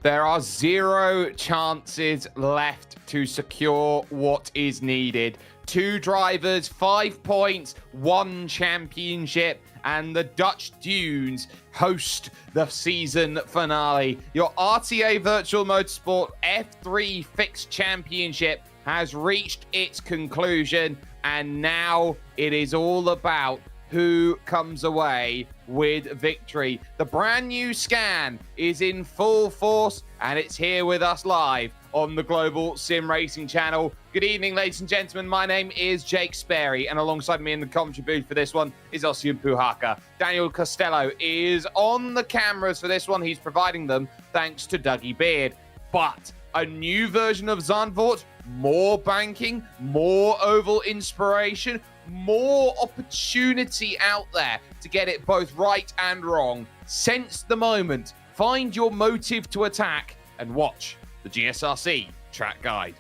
There are 0 chances left to secure what is needed. 2 drivers, 5 points, 1 championship, and the Dutch Dunes host the season finale. Your RTA Virtual Motorsport F3 Fixed Championship has reached its conclusion, and now it is all about who comes away with victory. The brand new scan is in full force, and it's here with us live on the Global SimRacing Channel. Good evening, ladies and gentlemen. My name is Jake Sperry, and alongside me in the commentary booth for this one is Ossian Puhaka. Daniel Costello is on the cameras for this one. He's providing them thanks to Dougie Beard. But a new version of Zandvoort, more banking, more oval inspiration, more opportunity out there to get it both right and wrong. Sense the moment, find your motive to attack, and watch the GSRC track guide.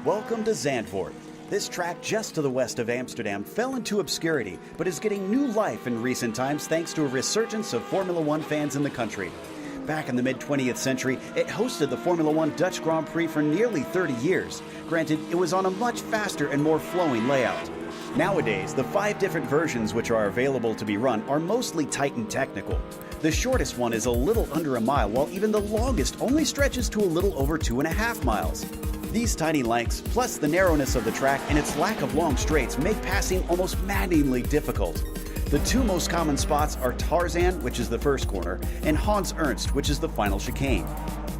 Welcome to Zandvoort. This track just to the west of Amsterdam fell into obscurity, but is getting new life in recent times thanks to a resurgence of Formula One fans in the country. Back in the mid-20th century, it hosted the Formula One Dutch Grand Prix for nearly 30 years. Granted, it was on a much faster and more flowing layout. Nowadays, the 5 different versions which are available to be run are mostly tight and technical. The shortest one is a little under a mile, while even the longest only stretches to a little over 2.5 miles. These tiny lengths, plus the narrowness of the track and its lack of long straights, make passing almost maddeningly difficult. The 2 most common spots are Tarzan, which is the first corner, and Hans Ernst, which is the final chicane.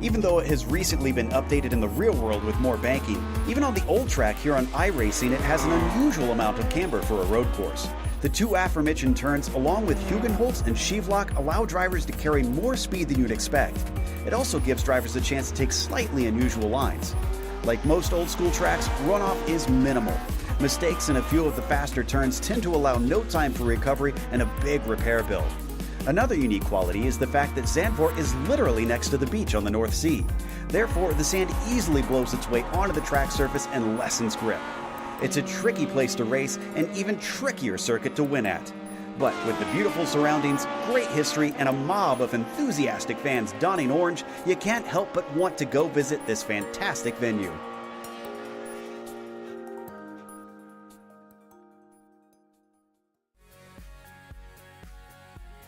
Even though it has recently been updated in the real world with more banking, even on the old track here on iRacing, it has an unusual amount of camber for a road course. The 2 aforementioned turns, along with Hugenholtz and Schieflock, allow drivers to carry more speed than you'd expect. It also gives drivers a chance to take slightly unusual lines. Like most old school tracks, runoff is minimal. Mistakes in a few of the faster turns tend to allow no time for recovery and a big repair bill. Another unique quality is the fact that Zandvoort is literally next to the beach on the North Sea. Therefore, the sand easily blows its way onto the track surface and lessens grip. It's a tricky place to race and even trickier circuit to win at. But with the beautiful surroundings, great history, and a mob of enthusiastic fans donning orange, you can't help but want to go visit this fantastic venue.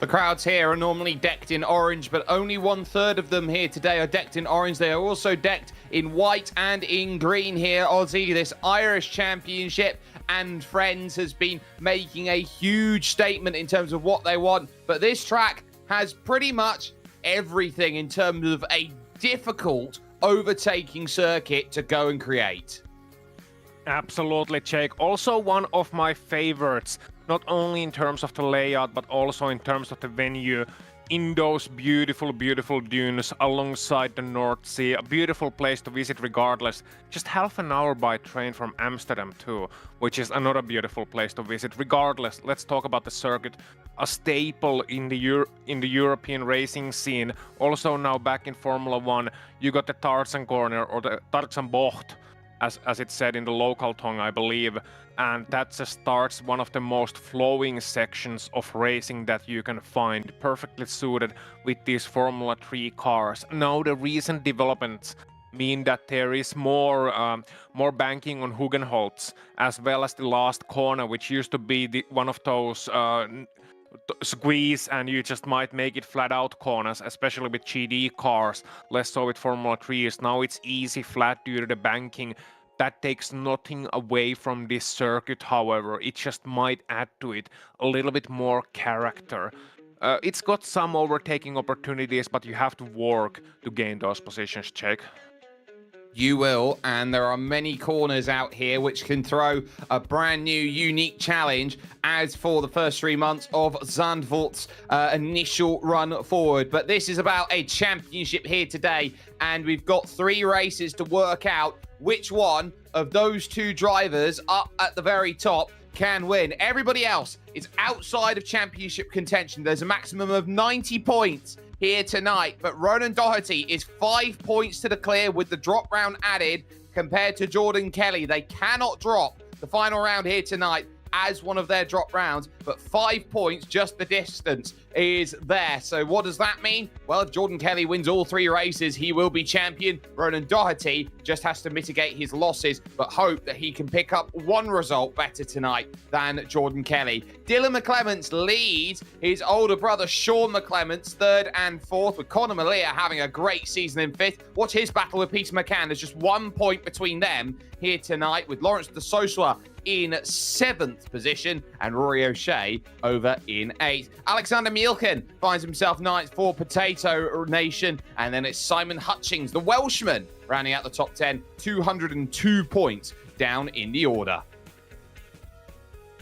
The crowds here are normally decked in orange, but only 1/3 of them here today are decked in orange. They are also decked in white and in green here. Aussie, this Irish Championship and Friends has been making a huge statement in terms of what they want, but this track has pretty much everything in terms of a difficult overtaking circuit to go and create. Absolutely, Jake. Also one of my favorites, not only in terms of the layout, but also in terms of the venue. In those beautiful, beautiful dunes alongside the North Sea. A beautiful place to visit regardless. Just half an hour by train from Amsterdam too, which is another beautiful place to visit regardless. Let's talk about the circuit. A staple in the European racing scene. Also now back in Formula One, you got the Tarzan corner, or the Tarzan Bocht, as it's said in the local tongue, I believe. And that just starts one of the most flowing sections of racing that you can find, perfectly suited with these Formula 3 cars. Now the recent developments mean that there is more banking on Hugenholtz, as well as the last corner, which used to be one of those squeeze and you just might make it flat out corners, especially with GD cars, less so with Formula 3s. Now it's easy flat due to the banking. That takes nothing away from this circuit, however. It just might add to it a little bit more character. It's got some overtaking opportunities, but you have to work to gain those positions, Jake. You will, and there are many corners out here which can throw a brand new, unique challenge as for the first 3 months of Zandvoort's initial run forward. But this is about a championship here today, and we've got 3 races to work out which one of those 2 drivers up at the very top can win. Everybody else is outside of championship contention. There's a maximum of 90 points here tonight, but Ronan Doherty is 5 points to the clear with the drop round added compared to Jordan Kelly. They cannot drop the final round here tonight as one of their drop rounds, but 5 points, just the distance, is there. So what does that mean? Well, if Jordan Kelly wins all 3 races, he will be champion. Ronan Doherty just has to mitigate his losses, but hope that he can pick up one result better tonight than Jordan Kelly. Dylan McClements leads his older brother Sean McClements 3rd and 4th, with Conor Malia having a great season in 5th. Watch his battle with Peter McCann. There's just 1 point between them here tonight, with Lawrence de Sosua in 7th position and Rory O'Shea over in 8th. Alexander Mielken finds himself 9th for Potato Nation, and then it's Simon Hutchings, the Welshman, rounding out the top 10, 202 points down in the order.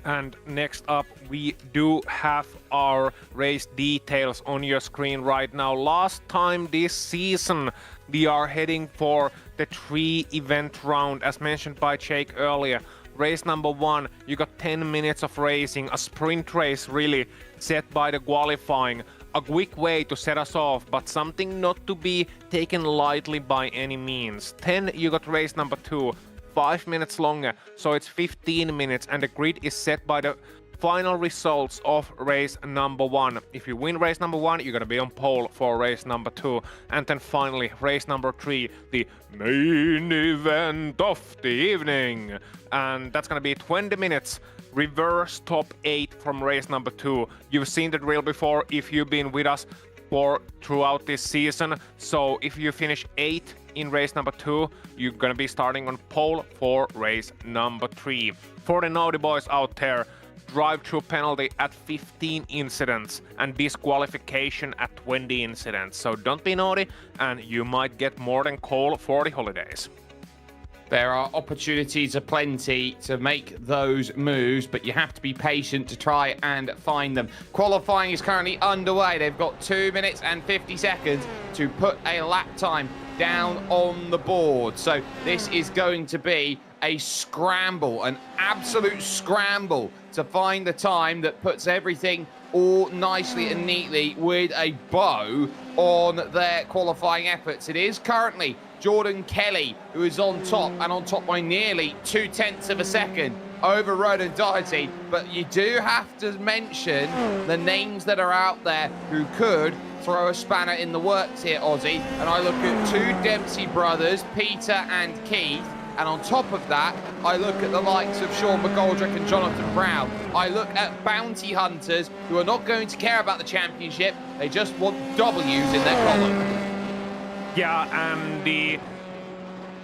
And next up, we do have our race details on your screen right now. Last time this season, we are heading for the 3-event round, as mentioned by Jake earlier. Race number 1, you got 10 minutes of racing, a sprint race really set by the qualifying. A quick way to set us off, but something not to be taken lightly by any means. 10, you got race number 2. 5 minutes longer, so it's 15 minutes, and the grid is set by the final results of race number 1. If you win race number 1, you're gonna be on pole for race number 2. And then finally, race number 3, the main event of the evening. And that's gonna be 20 minutes, reverse top 8 from race number 2. You've seen the drill before if you've been with us for throughout this season. So if you finish 8 in race number 2, you're gonna be starting on pole for race number 3. For the naughty boys out there, drive-through penalty at 15 incidents and disqualification at 20 incidents. So don't be naughty, and you might get more than coal for the holidays. There are opportunities aplenty to make those moves, but you have to be patient to try and find them. Qualifying is currently underway. They've got 2 minutes and 50 seconds to put a lap time down on the board. So this is going to be a scramble, an absolute scramble to find the time that puts everything all nicely and neatly with a bow on their qualifying efforts. It is currently Jordan Kelly who is on top, and on top by nearly 0.2 of a second over Ronan Doherty. But you do have to mention the names that are out there who could throw a spanner in the works here, Ozzy. And I look at 2 Dempsey brothers, Peter and Keith. And on top of that, I look at the likes of Sean McGoldrick and Jonathan Brown. I look at bounty hunters who are not going to care about the championship. They just want W's in their column. Yeah, and the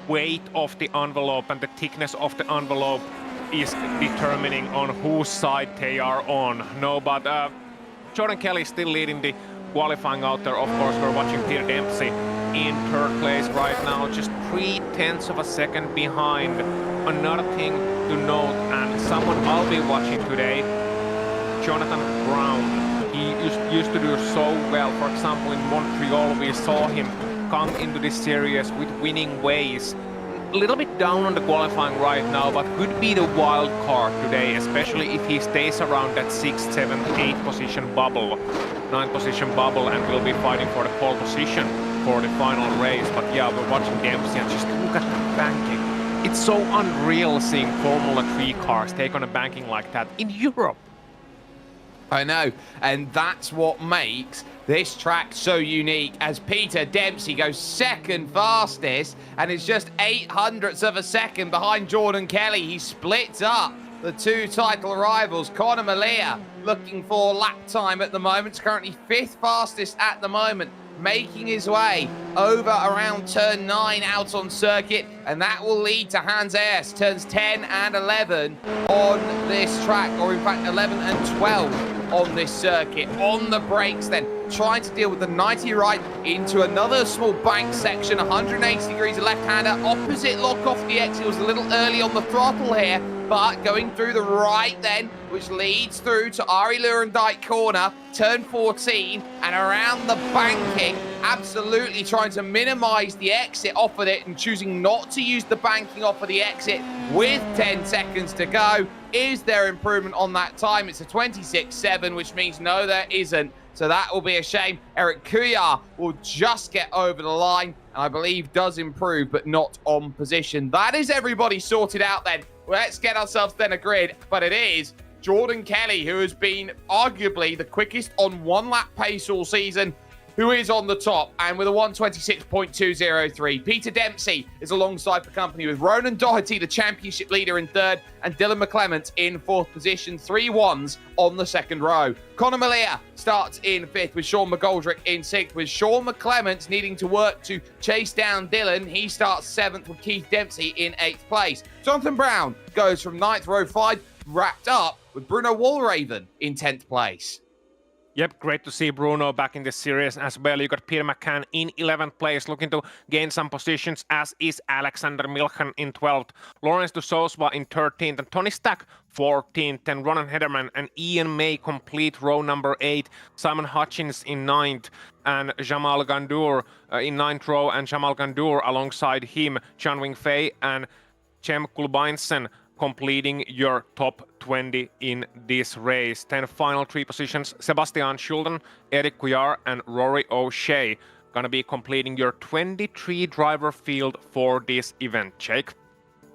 weight of the envelope and the thickness of the envelope is determining on whose side they are on. No, but Jordan Kelly is still leading the qualifying out there. Of course, we're watching Peter Dempsey in 3rd place right now, just 0.3 of a second behind. Another thing to note, and someone I'll be watching today, Jonathan Brown. He used to do so well. For example, in Montreal, we saw him come into this series with winning ways. A little bit down on the qualifying right now, but could be the wild card today, especially if he stays around that 6th, 7th, 8th position bubble, 9th position bubble, and will be fighting for the pole position for the final race. But yeah, we're watching Dempsey, and just look at the banking. It's so unreal seeing Formula 3 cars take on a banking like that in Europe. I know, and that's what makes this track so unique, as Peter Dempsey goes 2nd fastest and is just 0.08 of a second behind Jordan Kelly. He splits up the 2 title rivals. Conor Malia looking for lap time at the moment. It's currently 5th fastest at the moment, making his way over around turn 9 out on circuit, and that will lead to Hans Ayers turns 10 and 11 on this track, or in fact 11 and 12 on this circuit. On the brakes then, trying to deal with the 90 right into another small bank section, 180 degrees of left-hander, opposite lock off the exit. Was a little early on the throttle here, but going through the right then, which leads through to Ari Lurendijk corner, turn 14, and around the banking, absolutely trying to minimize the exit off of it and choosing not to use the banking off of the exit with 10 seconds to go. Is there improvement on that time? It's a 26.7, which means no, there isn't. So that will be a shame. Eric Couillard will just get over the line, and I believe does improve, but not on position. That is everybody sorted out then let's get ourselves then a grid. But it is Jordan Kelly, who has been arguably the quickest on one lap pace all season, who is on the top, and with a 1:26.203. Peter Dempsey is alongside for company with Ronan Doherty, the championship leader, in third, and Dylan McClement in fourth position. 3 1s on the second row. Conor Malia starts in fifth with Sean McGoldrick in sixth, with Sean McClement needing to work to chase down Dylan. He starts seventh with Keith Dempsey in eighth place. Jonathan Brown goes from ninth, row 5, wrapped up with Bruno Walraven in 10th place. Yep, great to see Bruno back in the series as well. You got Peter McCann in 11th place, looking to gain some positions, as is Alexander Milchan in 12th. Lawrence de Sousa in 13th, and Tony Stack 14th. And Ronan Hederman and Ian May complete row number 8. Simon Hutchins in 9th, and Jamal Gandour in 9th row, and Jamal Gandour alongside him, Chanwing Fei and Cem Kulbainsen completing your top 20 in this race. 10 final 3 positions, Sebastian Schulden, Eric Couillard and Rory O'Shea gonna be completing your 23 driver field for this event. Jake?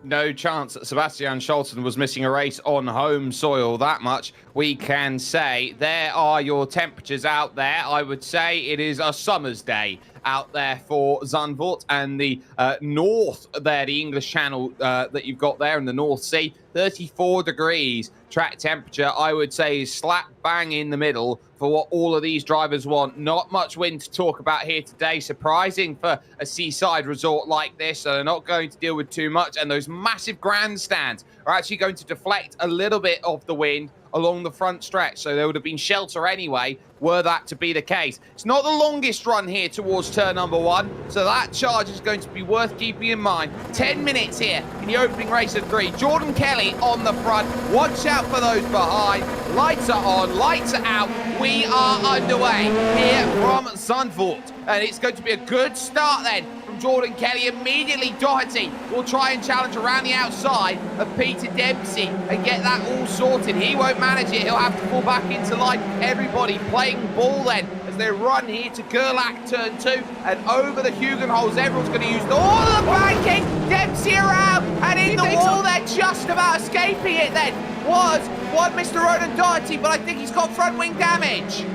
No chance that Sebastian Scholten was missing a race on home soil, that much we can say. There are your temperatures out there. I would say it is a summer's day out there for Zandvoort and the north there, the English Channel that you've got there in the North Sea. 34 degrees track temperature, I would say, is slap bang in the middle for what all of these drivers want. Not much wind to talk about here today. Surprising for a seaside resort like this, so they're not going to deal with too much. And those massive grandstands are actually going to deflect a little bit of the wind along the front stretch, so there would have been shelter anyway were that to be the case. It's not the longest run here towards turn number 1, so that charge is going to be worth keeping in mind. 10 minutes here in the opening race of 3. Jordan Kelly on the front. Watch out for those behind. Lights are on, lights are out. We are underway here from Zandvoort, and it's going to be a good start then from Jordan Kelly. Immediately Doherty will try and challenge around the outside of Peter Dempsey and get that all sorted. He won't manage it. He'll have to fall back into line. Everybody playing ball then as they run here to Gerlach turn 2 and over the Hugenholz. Everyone's going to use all of the banking. Dempsey around and in the wall. They're just about escaping it then. Was one Mr. Ronan Doherty, but I think he's got front wing damage.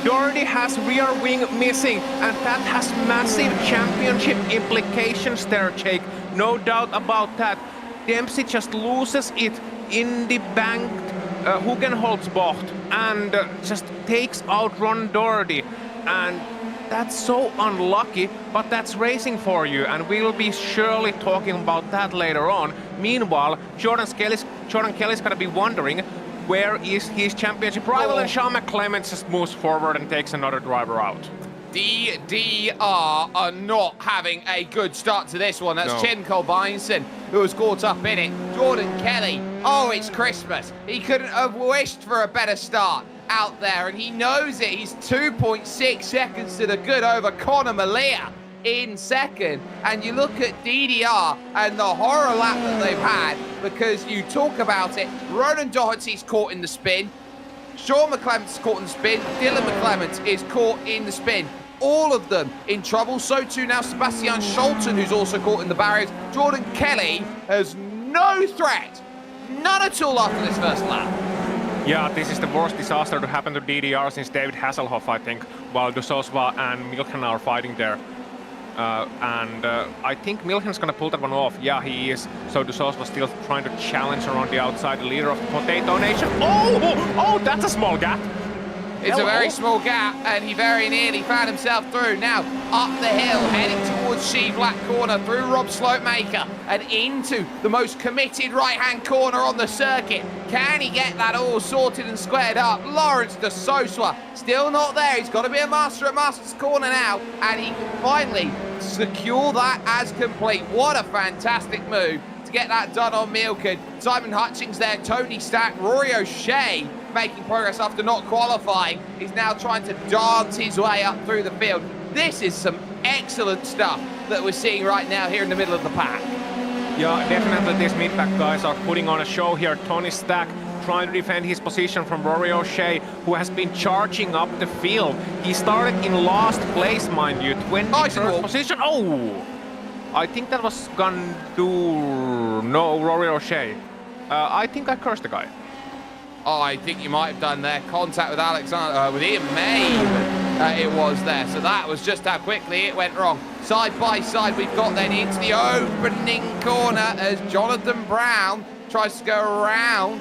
Doherty has rear wing missing, and that has massive championship implications there, Jake. No doubt about that. Dempsey just loses it in the banked Hugenholzbocht and just takes out Ron Doherty. And that's so unlucky, but that's racing for you, and we'll be surely talking about that later on. Meanwhile, Jordan Kelly's gonna be wondering where is his championship rival, and Sean McClement just moves forward and takes another driver out. DDR are not having a good start to this one. That's Chen Kolbeinsen who was caught up in it. Jordan Kelly, oh, it's Christmas. He couldn't have wished for a better start out there, and he knows it. He's 2.6 seconds to the good over Conor Malia in second. And you look at DDR and the horror lap that they've had, because you talk about it, Ronan Doherty's caught in the spin, Sean McClement's caught in the spin, Dylan McClement is caught in the spin. All of them in trouble. So too now Sebastian Scholten, who's also caught in the barriers. Jordan Kelly has no threat, none at all after this first lap. Yeah, this is the worst disaster to happen to DDR since David Hasselhoff, I think, while De Sousa and Milchan are fighting there. I think Milchan's gonna pull that one off. Yeah, he is. So De Sousa was still trying to challenge around the outside, the leader of the Potato Nation. Oh, that's a small gap. It's a very small gap, and he very nearly found himself through. Now, up the hill, heading towards Shea Black Corner, through Rob Slopemaker, and into the most committed right-hand corner on the circuit. Can he get that all sorted and squared up? Lawrence de Sousa, still not there. He's got to be a master at Master's Corner now, and he can finally secure that as complete. What a fantastic move to get that done on Milchan. Simon Hutchings there, Tony Stack, Rory O'Shea, making progress after not qualifying. He's now trying to dance his way up through the field. This is some excellent stuff that we're seeing right now here in the middle of the pack. Yeah, definitely these mid-pack guys are putting on a show here. Tony Stack trying to defend his position from Rory O'Shea, who has been charging up the field. He started in last place, mind you, 23rd position. Oh! I think that was Gandour. No, Rory O'Shea. I think I cursed the guy. Oh, I think you might have done there. Contact with Alexander, with Ian May, it was there. So that was just how quickly it went wrong. Side by side, we've got then into the opening corner as Jonathan Brown tries to go around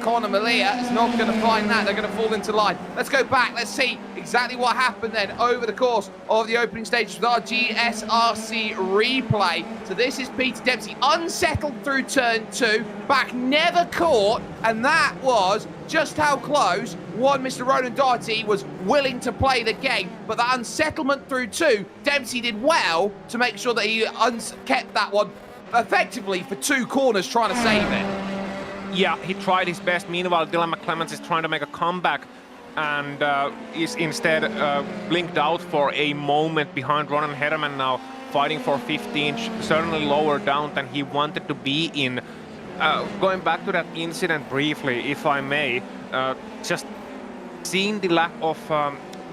Conor Malia. Is not going to find that. They're going to fall into line. Let's go back. Let's see exactly what happened then over the course of the opening stages with our GSRC replay. So this is Peter Dempsey unsettled through turn 2, back never caught, and that was just how close one Mr. Ronan Doherty was willing to play the game. But that unsettlement through 2, Dempsey did well to make sure that he kept that one effectively for 2 corners trying to save it. Yeah, he tried his best. Meanwhile, Dylan McClements is trying to make a comeback and is instead blinked out for a moment behind Ronan Hederman now, fighting for 15, certainly lower down than he wanted to be in. Going back to that incident briefly, if I may, just seeing the lack of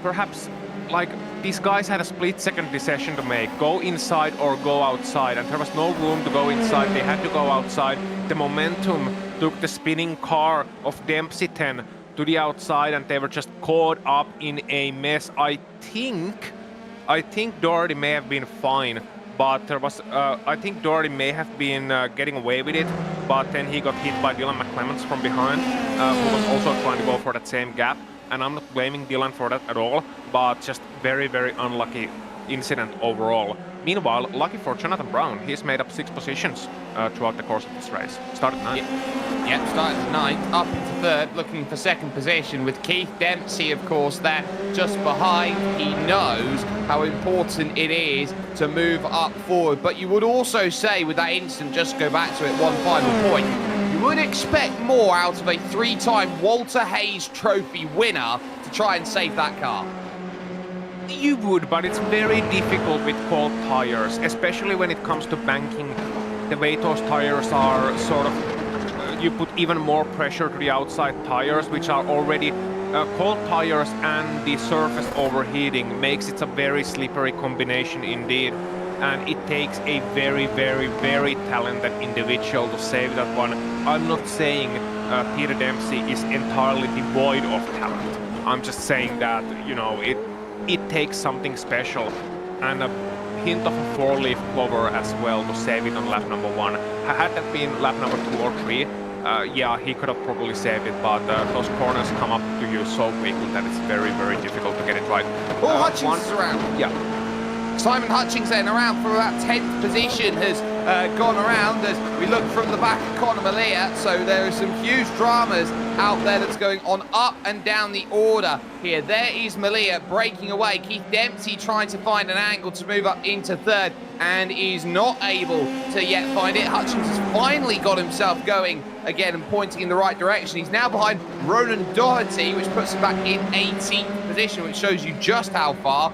perhaps like these guys had a split-second decision to make, go inside or go outside, and there was no room to go inside, they had to go outside. The momentum took the spinning car of Dempsey 10 to the outside, and they were just caught up in a mess. I think Doherty may have been fine, but there was, I think Doherty may have been getting away with it, but then he got hit by Dylan McClements from behind, who was also trying to go for that same gap. And I'm not blaming Dylan for that at all, but just very, very unlucky incident overall. Meanwhile, lucky for Jonathan Brown, he's made up 6 positions throughout the course of this race. Started 9th. Yep, started 9th, up into 3rd, looking for 2nd position with Keith Dempsey, of course, there just behind. He knows how important it is to move up forward. But you would also say with that incident, just go back to it, one final point, you would expect more out of a 3-time Walter Hayes Trophy winner to try and save that car. You would, but it's very difficult with cold tires, especially when it comes to banking. The way those tires are sort of, you put even more pressure to the outside tires, which are already cold tires, and the surface overheating makes it a very slippery combination indeed. And it takes a very, very, very talented individual to save that one. I'm not saying Peter Dempsey is entirely devoid of talent. I'm just saying that, you know, it takes something special and a hint of a 4-leaf clover as well to save it on lap number 1. Had that been lap number 2 or 3, yeah, he could have probably saved it, but those corners come up to you so quickly that it's very, very difficult to get it right. Oh, Hutchins is around. Yeah. Simon Hutchings then around for about 10th position has gone around as we look from the back of Conor Malia. So there are some huge dramas out there that's going on up and down the order here. There is Malia breaking away. Keith Dempsey trying to find an angle to move up into 3rd and is not able to yet find it. Hutchins has finally got himself going again and pointing in the right direction. He's now behind Ronan Doherty, which puts him back in 18th position, which shows you just how far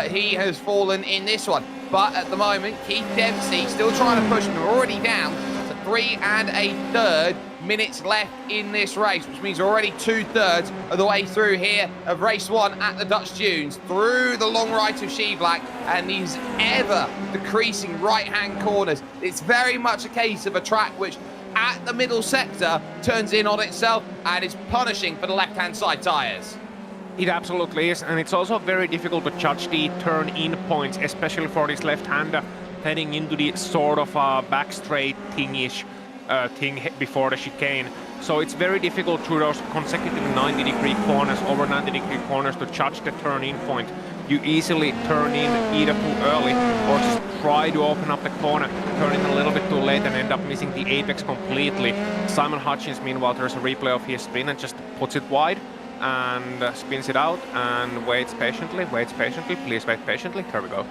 he has fallen in this one. But at the moment, Keith Dempsey still trying to push him. We're already down to 3 1/3 minutes left in this race, which means we're already 2/3 of the way through here of race 1 at the Dutch Dunes, through the long right of Shevlak and these ever decreasing right-hand corners. It's very much a case of a track which at the middle sector turns in on itself and is punishing for the left-hand side tyres. It absolutely is, and it's also very difficult to judge the turn-in points, especially for this left-hander heading into the sort of back straight thingish thing before the chicane. So it's very difficult through those consecutive 90-degree corners, over 90-degree corners, to judge the turn-in point. You easily turn in either too early or just try to open up the corner, turn in a little bit too late and end up missing the apex completely. Simon Hutchins, meanwhile, there's a replay of his spin and just puts it wide and spins it out and waits patiently, please wait patiently. There we go.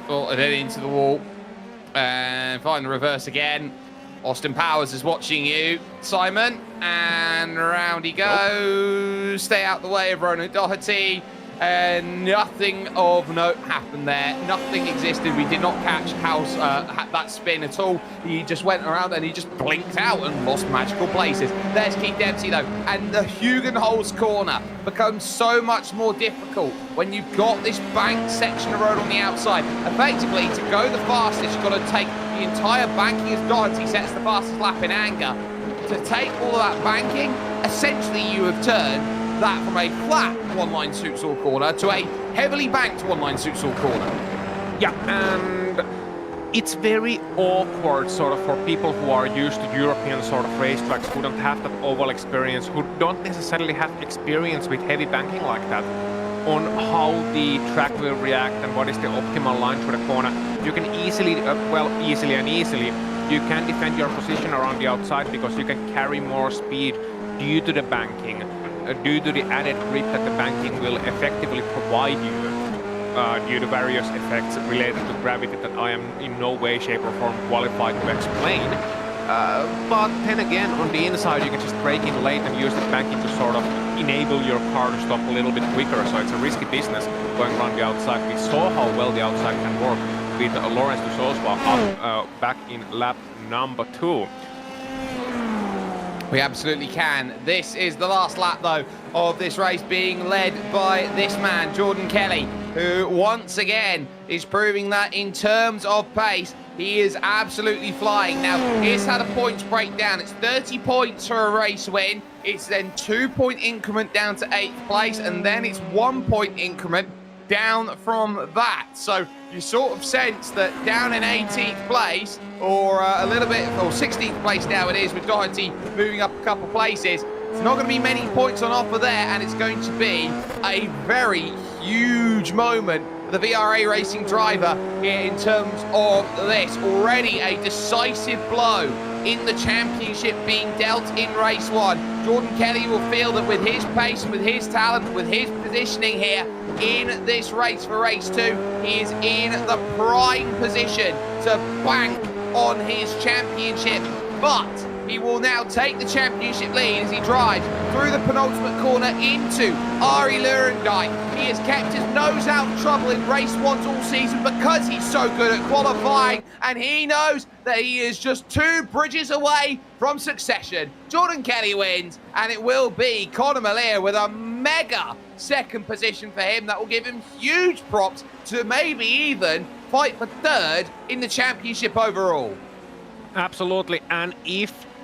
Well, and then into the wall and find the reverse again. Austin Powers is watching you, Simon, and around he goes. Stay out the way of Ronan Doherty. Nothing of note happened there. Nothing existed. We did not catch House that spin at all. He just went around and he just blinked out and lost magical places. There's Keith Dempsey though, and the Hugenholz corner becomes so much more difficult when you've got this bank section of road on the outside. Effectively, to go the fastest, you've got to take the entire banking as Doherty sets the fastest lap in anger. To take all of that banking, essentially you have turned that from a flat one-line Suitsal corner to a heavily banked one-line Suitsal corner. Yeah, and it's very awkward sort of for people who are used to European sort of racetracks, who don't have that oval experience, who don't necessarily have experience with heavy banking like that, on how the track will react and what is the optimal line through the corner. You can easily, you can defend your position around the outside because you can carry more speed due to the banking. Due to the added grip that the banking will effectively provide you due to various effects related to gravity that I am in no way, shape or form qualified to explain. But then again, on the inside you can just break in late and use the banking to sort of enable your car to stop a little bit quicker, so it's a risky business going around the outside. We saw how well the outside can work with Lawrence de Soswa back in lap number 2. We absolutely can. This is the last lap, though, of this race being led by this man, Jordan Kelly, who once again is proving that in terms of pace, he is absolutely flying. Now, here's how the points break down. It's 30 points for a race win. It's then 2-point increment down to 8th place, and then it's 1-point increment down from that. So you sort of sense that down in 18th place, or a little bit, or 16th place now it is, with Doherty moving up a couple places. It's not going to be many points on offer there, and it's going to be a very huge moment for the VRA Racing driver in terms of this. Already a decisive blow in the championship being dealt in race 1. Jordan Kelly will feel that with his pace and with his talent, with his positioning here in this race for race 2, he is in the prime position to bank on his championship. But he will now take the championship lead as he drives through the penultimate corner into Arie Luyendyk. He has kept his nose out of trouble in race 1s all season because he's so good at qualifying, and he knows that he is just 2 bridges away from succession. Jordan Kelly wins, and it will be Conor Mallea with a mega second position for him. That will give him huge props to maybe even fight for 3rd in the championship overall. Absolutely, and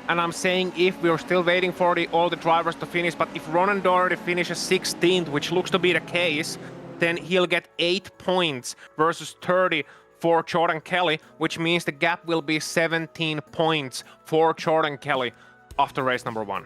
I'm saying if, we're still waiting for all the drivers to finish, but if Ronan Doherty finishes 16th, which looks to be the case, then he'll get 8 points versus 30 for Jordan Kelly, which means the gap will be 17 points for Jordan Kelly after race number 1.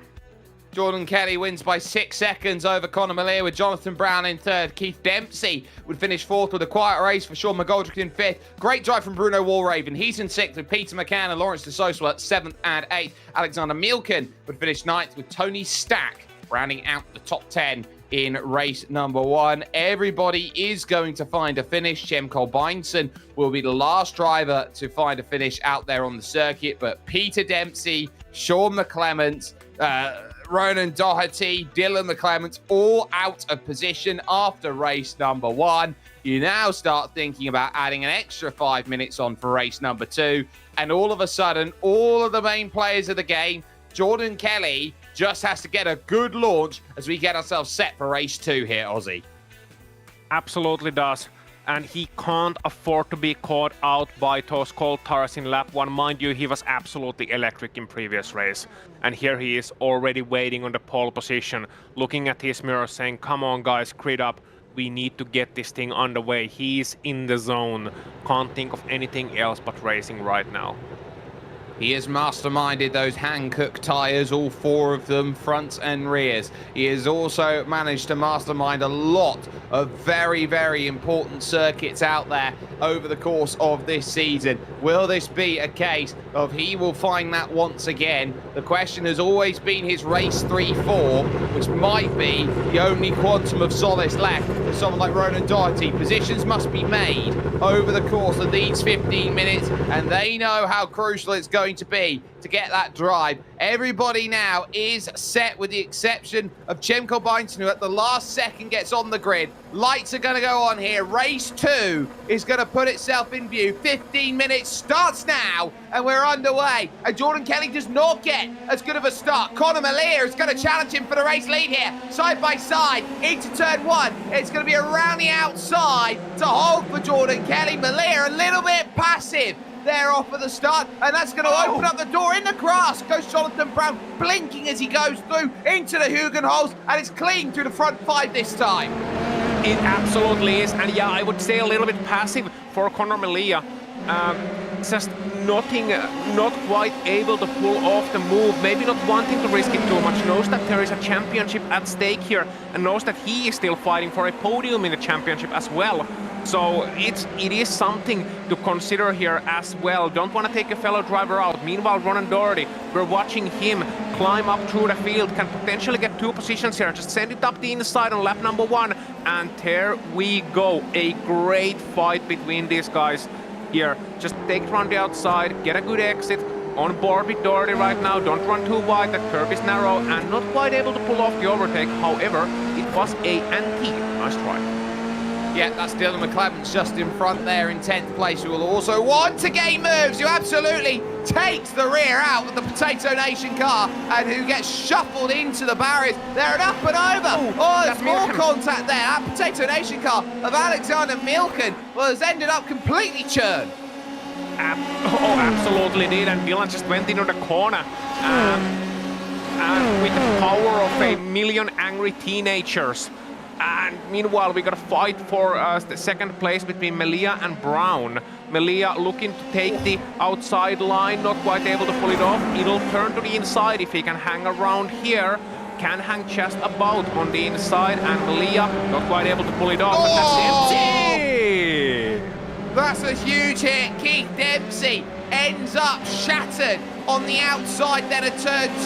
Jordan Kelly wins by 6 seconds over Conor Mallea, with Jonathan Brown in 3rd. Keith Dempsey would finish 4th with a quiet race for Sean McGoldrick in 5th. Great drive from Bruno Walraven. He's in 6th with Peter McCann and Lawrence de Soswa 7th and 8th. Alexander Mielken would finish 9th with Tony Stack rounding out the top 10 in race number 1. Everybody is going to find a finish. Cem Kolbeinson will be the last driver to find a finish out there on the circuit, but Peter Dempsey, Sean McClements, Ronan Doherty, Dylan McClements, all out of position after race number 1. You now start thinking about adding an extra 5 minutes on for race number 2. And all of a sudden, all of the main players of the game, Jordan Kelly just has to get a good launch as we get ourselves set for race 2 here, Ozzy. Absolutely does. And he can't afford to be caught out by those cold tires in lap 1. Mind you, he was absolutely electric in previous race. And here he is already waiting on the pole position, looking at his mirror saying, come on guys, grid up. We need to get this thing underway. He's in the zone. Can't think of anything else but racing right now. He has masterminded those Hankook tyres, all 4 of them, fronts and rears. He has also managed to mastermind a lot of very, very important circuits out there over the course of this season. Will this be a case of he will find that once again? The question has always been his race 3-4, which might be the only quantum of solace left for someone like Ronan Doherty. Positions must be made over the course of these 15 minutes, and they know how crucial it's going to be to get that drive Everybody now is set with the exception of Chemko Byington, who at the last second gets on the grid. Lights are going to go on here. Race 2 is going to put itself in view. 15 minutes starts now, and we're underway. And Jordan Kelly does not get as good of a start. Conor Malia is going to challenge him for the race lead here. Side by side into turn 1. It's going to be around the outside to hold for Jordan Kelly. Malia a little bit passive there off at the start, and that's going to open up the door. In the grass goes Jonathan Brown, blinking as he goes through into the Hugen holes, and it's clean through the front 5 this time. It absolutely is, and yeah, I would say a little bit passive for Conor Malia. Just not quite able to pull off the move, maybe not wanting to risk it too much, knows that there is a championship at stake here, and knows that he is still fighting for a podium in the championship as well. So it is something to consider here as well. Don't want to take a fellow driver out. Meanwhile, Ronan Doherty, we're watching him climb up through the field, can potentially get 2 positions here. Just send it up the inside on lap number 1, and there we go. A great fight between these guys here. Just take it around the outside, get a good exit. On board with Doherty right now. Don't run too wide, that curve is narrow, and not quite able to pull off the overtake. However, it was a NT. Nice try. Yeah, that's Dylan McClemon's just in front there in 10th place, who will also want to gain moves, who absolutely takes the rear out of the Potato Nation car and who gets shuffled into the barriers. They're an up and over. There's more contact there. That Potato Nation car of Alexander Milken has ended up completely churned. Absolutely did, and Dylan just went into the corner. And with the power of a million angry teenagers. And meanwhile, we got a fight for the second place between Malia and Brown. Malia looking to take the outside line, not quite able to pull it off. It'll turn to the inside if he can hang around here. Can hang just about on the inside, and Malia not quite able to pull it off. But that's empty! That's a huge hit. Keith Dempsey ends up shattered on the outside then at turn 2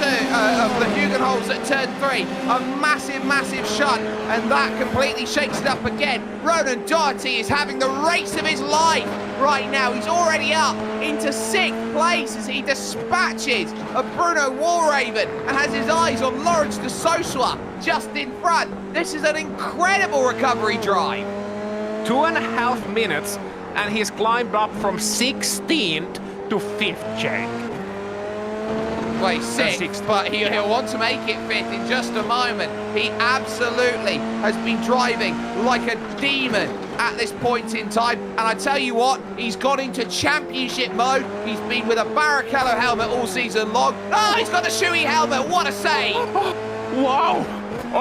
of the Hugen holes at turn 3. A massive, massive shunt, and that completely shakes it up again. Ronan Doherty is having the race of his life right now. He's already up into 6th place as he dispatches a Bruno Walraven and has his eyes on Lawrence de Sosua just in front. This is an incredible recovery drive. 2.5 minutes, and he's climbed up from 16th to 5th, Jake. Well, he's 6th, but he'll want to make it 5th in just a moment. He absolutely has been driving like a demon at this point in time. And I tell you what, he's gone into championship mode. He's been with a Barrichello helmet all season long. Oh, he's got the Shoei helmet. What a save. Wow.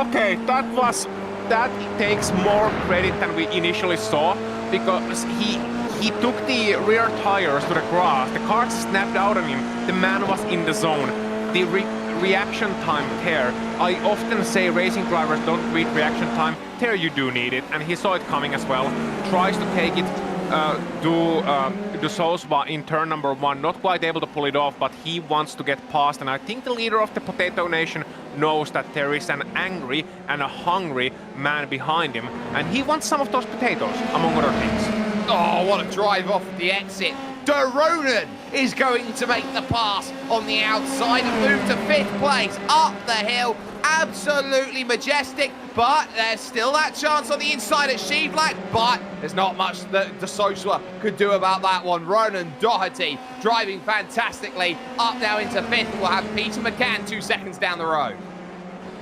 Okay, that takes more credit than we initially saw, because he took the rear tires to the grass, the car snapped out on him, the man was in the zone. The reaction time there, I often say racing drivers don't read reaction time, there you do need it, and he saw it coming as well. Tries to take it to Sosva in turn number 1, not quite able to pull it off, but he wants to get past, and I think the leader of the Potato Nation knows that there is an angry and a hungry man behind him, and he wants some of those potatoes, among other things. Oh, what a drive off the exit. De Ronan is going to make the pass on the outside and move to 5th place up the hill. Absolutely majestic, but there's still that chance on the inside at Shevlak, but there's not much that De Sosua could do about that one. Ronan Doherty driving fantastically up now into 5th. We'll have Peter McCann 2 seconds down the road.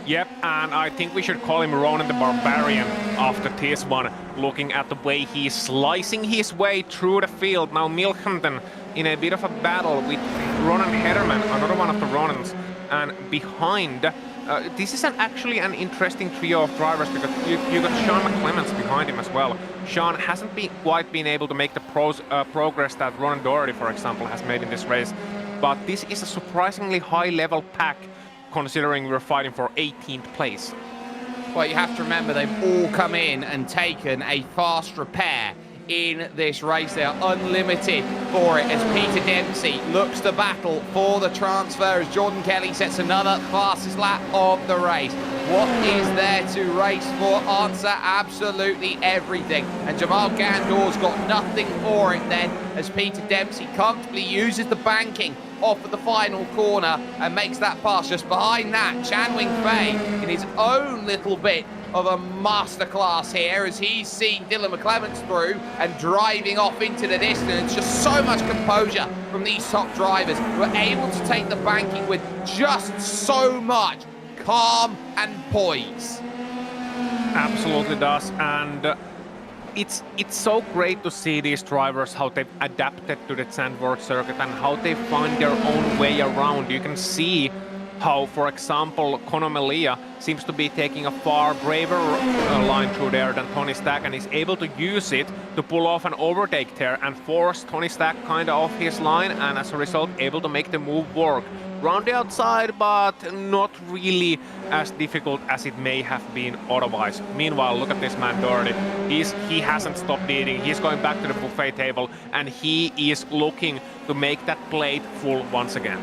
Yep, and I think we should call him Ronan the Barbarian after this one, looking at the way he's slicing his way through the field. Now Milkhampton in a bit of a battle with Ronan Hederman, another one of the Ronans, and behind, this is actually an interesting trio of drivers, because you got Sean McClements behind him as well. Sean hasn't quite been able to make the progress that Ronan Doherty, for example, has made in this race, but this is a surprisingly high-level pack, considering we're fighting for 18th place. Well, you have to remember they've all come in and taken a fast repair in this race. They are unlimited for it as Peter Dempsey looks to battle for the transfer as Jordan Kelly sets another fastest lap of the race. What is there to race for? Answer, absolutely everything. And Jamal Gandor's got nothing for it then as Peter Dempsey comfortably uses the banking off of the final corner and makes that pass. Just behind that, Chan Wing-Fei in his own little bit of a masterclass here as he's seeing Dylan McClements through and driving off into the distance. Just so much composure from these top drivers who are able to take the banking with just so much calm and poise. Absolutely does, and it's so great to see these drivers, how they've adapted to the Zandvoort circuit and how they find their own way around. You can see how, for example, Conor Melia seems to be taking a far braver line through there than Tony Stack, and is able to use it to pull off an overtake there and force Tony Stack kind of off his line, and as a result able to make the move work. Round the outside, but not really as difficult as it may have been otherwise. Meanwhile, look at this man Doherty. He hasn't stopped eating. He's going back to the buffet table, and he is looking to make that plate full once again.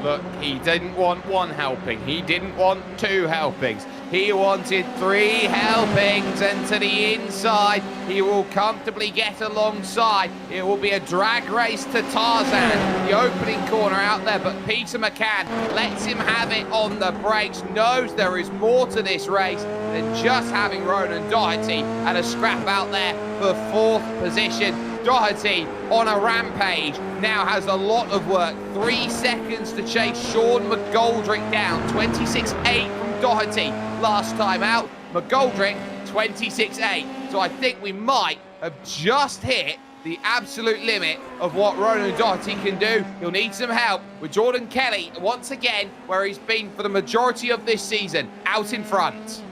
Look, he didn't want one helping. He didn't want two helpings. He wanted three helpings, and to the inside, he will comfortably get alongside. It will be a drag race to Tarzan. The opening corner out there, but Peter McCann lets him have it on the brakes, knows there is more to this race than just having Ronan Doherty and a scrap out there for fourth position. Doherty on a rampage now has a lot of work. 3 seconds to chase Sean McGoldrick down. 26.8 from Doherty last time out. McGoldrick 26.8. So I think we might have just hit the absolute limit of what Ronan Doherty can do. He'll need some help with Jordan Kelly once again, where he's been for the majority of this season, out in front.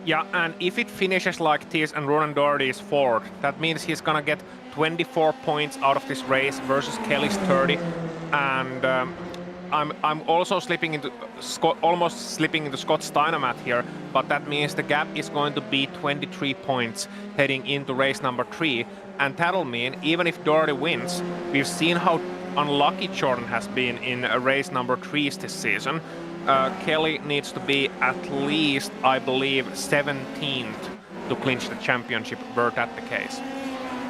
Yeah, and if it finishes like this and Ronan Doherty is fourth, that means he's gonna get 24 points out of this race versus Kelly's 30, and I'm also slipping into almost slipping into Scott Steinemat here, but that means the gap is going to be 23 points heading into race number 3, and that'll mean even if Doherty wins, we've seen how unlucky Jordan has been in race number 3s this season. Kelly needs to be at least, I believe, 17th to clinch the championship, were that the case.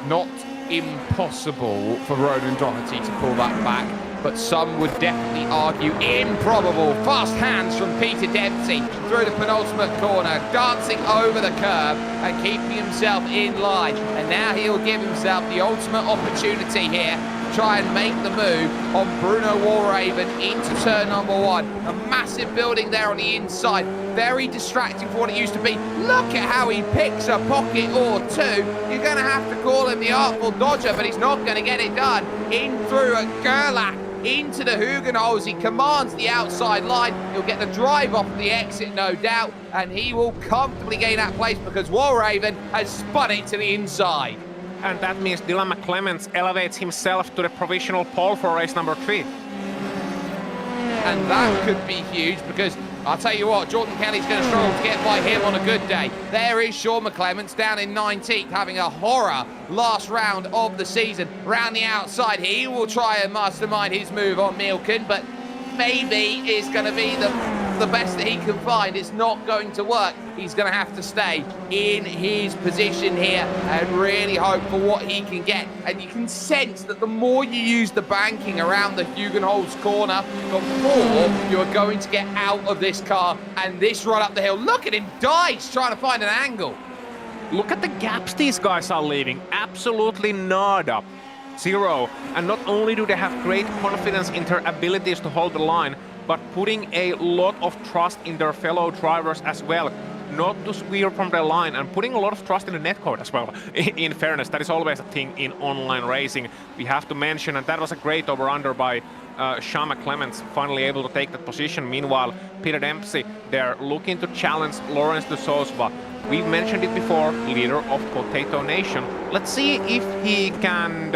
Not impossible for Ronan Doherty to pull that back, but some would definitely argue improbable. Fast hands from Peter Dempsey through the penultimate corner, dancing over the curb and keeping himself in line. And now he'll give himself the ultimate opportunity here to try and make the move on Bruno Walraven into turn number 1. A massive building there on the inside, very distracting for what it used to be. Look at how he picks a pocket or two. You're going to have to call him the Artful Dodger, but he's not going to get it done. In through at Gerlach, into the Hugenholz. He commands the outside line. He'll get the drive off the exit, no doubt, and he will comfortably gain that place because Walraven has spun it to the inside. And that means Dylan McClements elevates himself to the provisional pole for race number 3. And that could be huge because I'll tell you what, Jordan Kelly's going to struggle to get by him on a good day. There is Sean McClements down in 19th, having a horror last round of the season. Round the outside, he will try and mastermind his move on Milken, but maybe it's going to be the best that he can find. It's not going to work. He's going to have to stay in his position here and really hope for what he can get. And you can sense that the more you use the banking around the Hugenholz corner, the more you are going to get out of this car and this run up the hill. Look at him dice trying to find an angle. Look at the gaps these guys are leaving. Absolutely nada. Zero. And not only do they have great confidence in their abilities to hold the line, but putting a lot of trust in their fellow drivers as well, not to swear from the line, and putting a lot of trust in the netcode as well. In fairness, that is always a thing in online racing. We have to mention, and that was a great over-under by Sean McClements, finally able to take that position. Meanwhile, Peter Dempsey, they're looking to challenge Lawrence de Souza. We've mentioned it before, leader of Potato Nation. Let's see if he can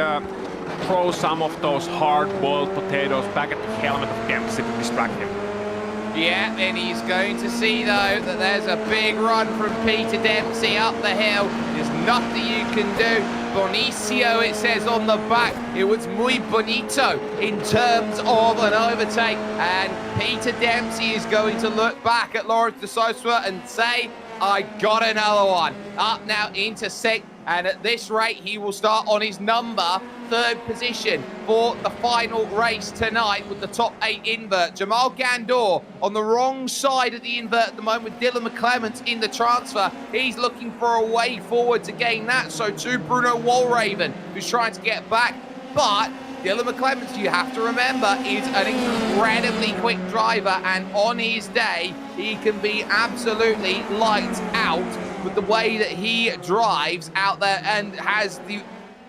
throw some of those hard-boiled potatoes back at the helmet of Dempsey to distract him. Yeah, and he's going to see, though, that there's a big run from Peter Dempsey up the hill. There's nothing you can do. Bonicio, it says on the back. It was muy bonito in terms of an overtake. And Peter Dempsey is going to look back at Lawrence de Souza and say, I got another one. Up now into And at this rate, he will start on his number 3rd position for the final race tonight with the top 8 invert. Jamal Gandor on the wrong side of the invert at the moment with Dylan McClements in the transfer. He's looking for a way forward to gain that. So too Bruno Walraven, who's trying to get back. But Dylan McClements, you have to remember, is an incredibly quick driver, and on his day, he can be absolutely lights out with the way that he drives out there and has the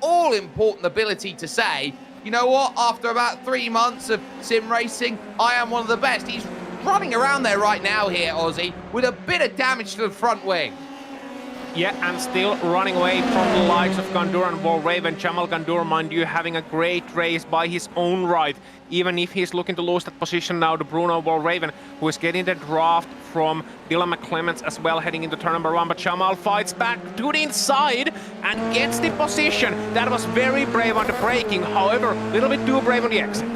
all-important ability to say, you know what, after about 3 months of sim racing, I am one of the best. He's running around there right now here, Ozzy, with a bit of damage to the front wing. Yeah, and still running away from the likes of Gandour and Walraven. Jamal Gandour, mind you, having a great race by his own right. Even if he's looking to lose that position now to Bruno Walraven, who is getting the draft from Dylan McClements as well, heading into turn number 1. But Jamal fights back to the inside and gets the position. That was very brave on the braking, however, a little bit too brave on the exit.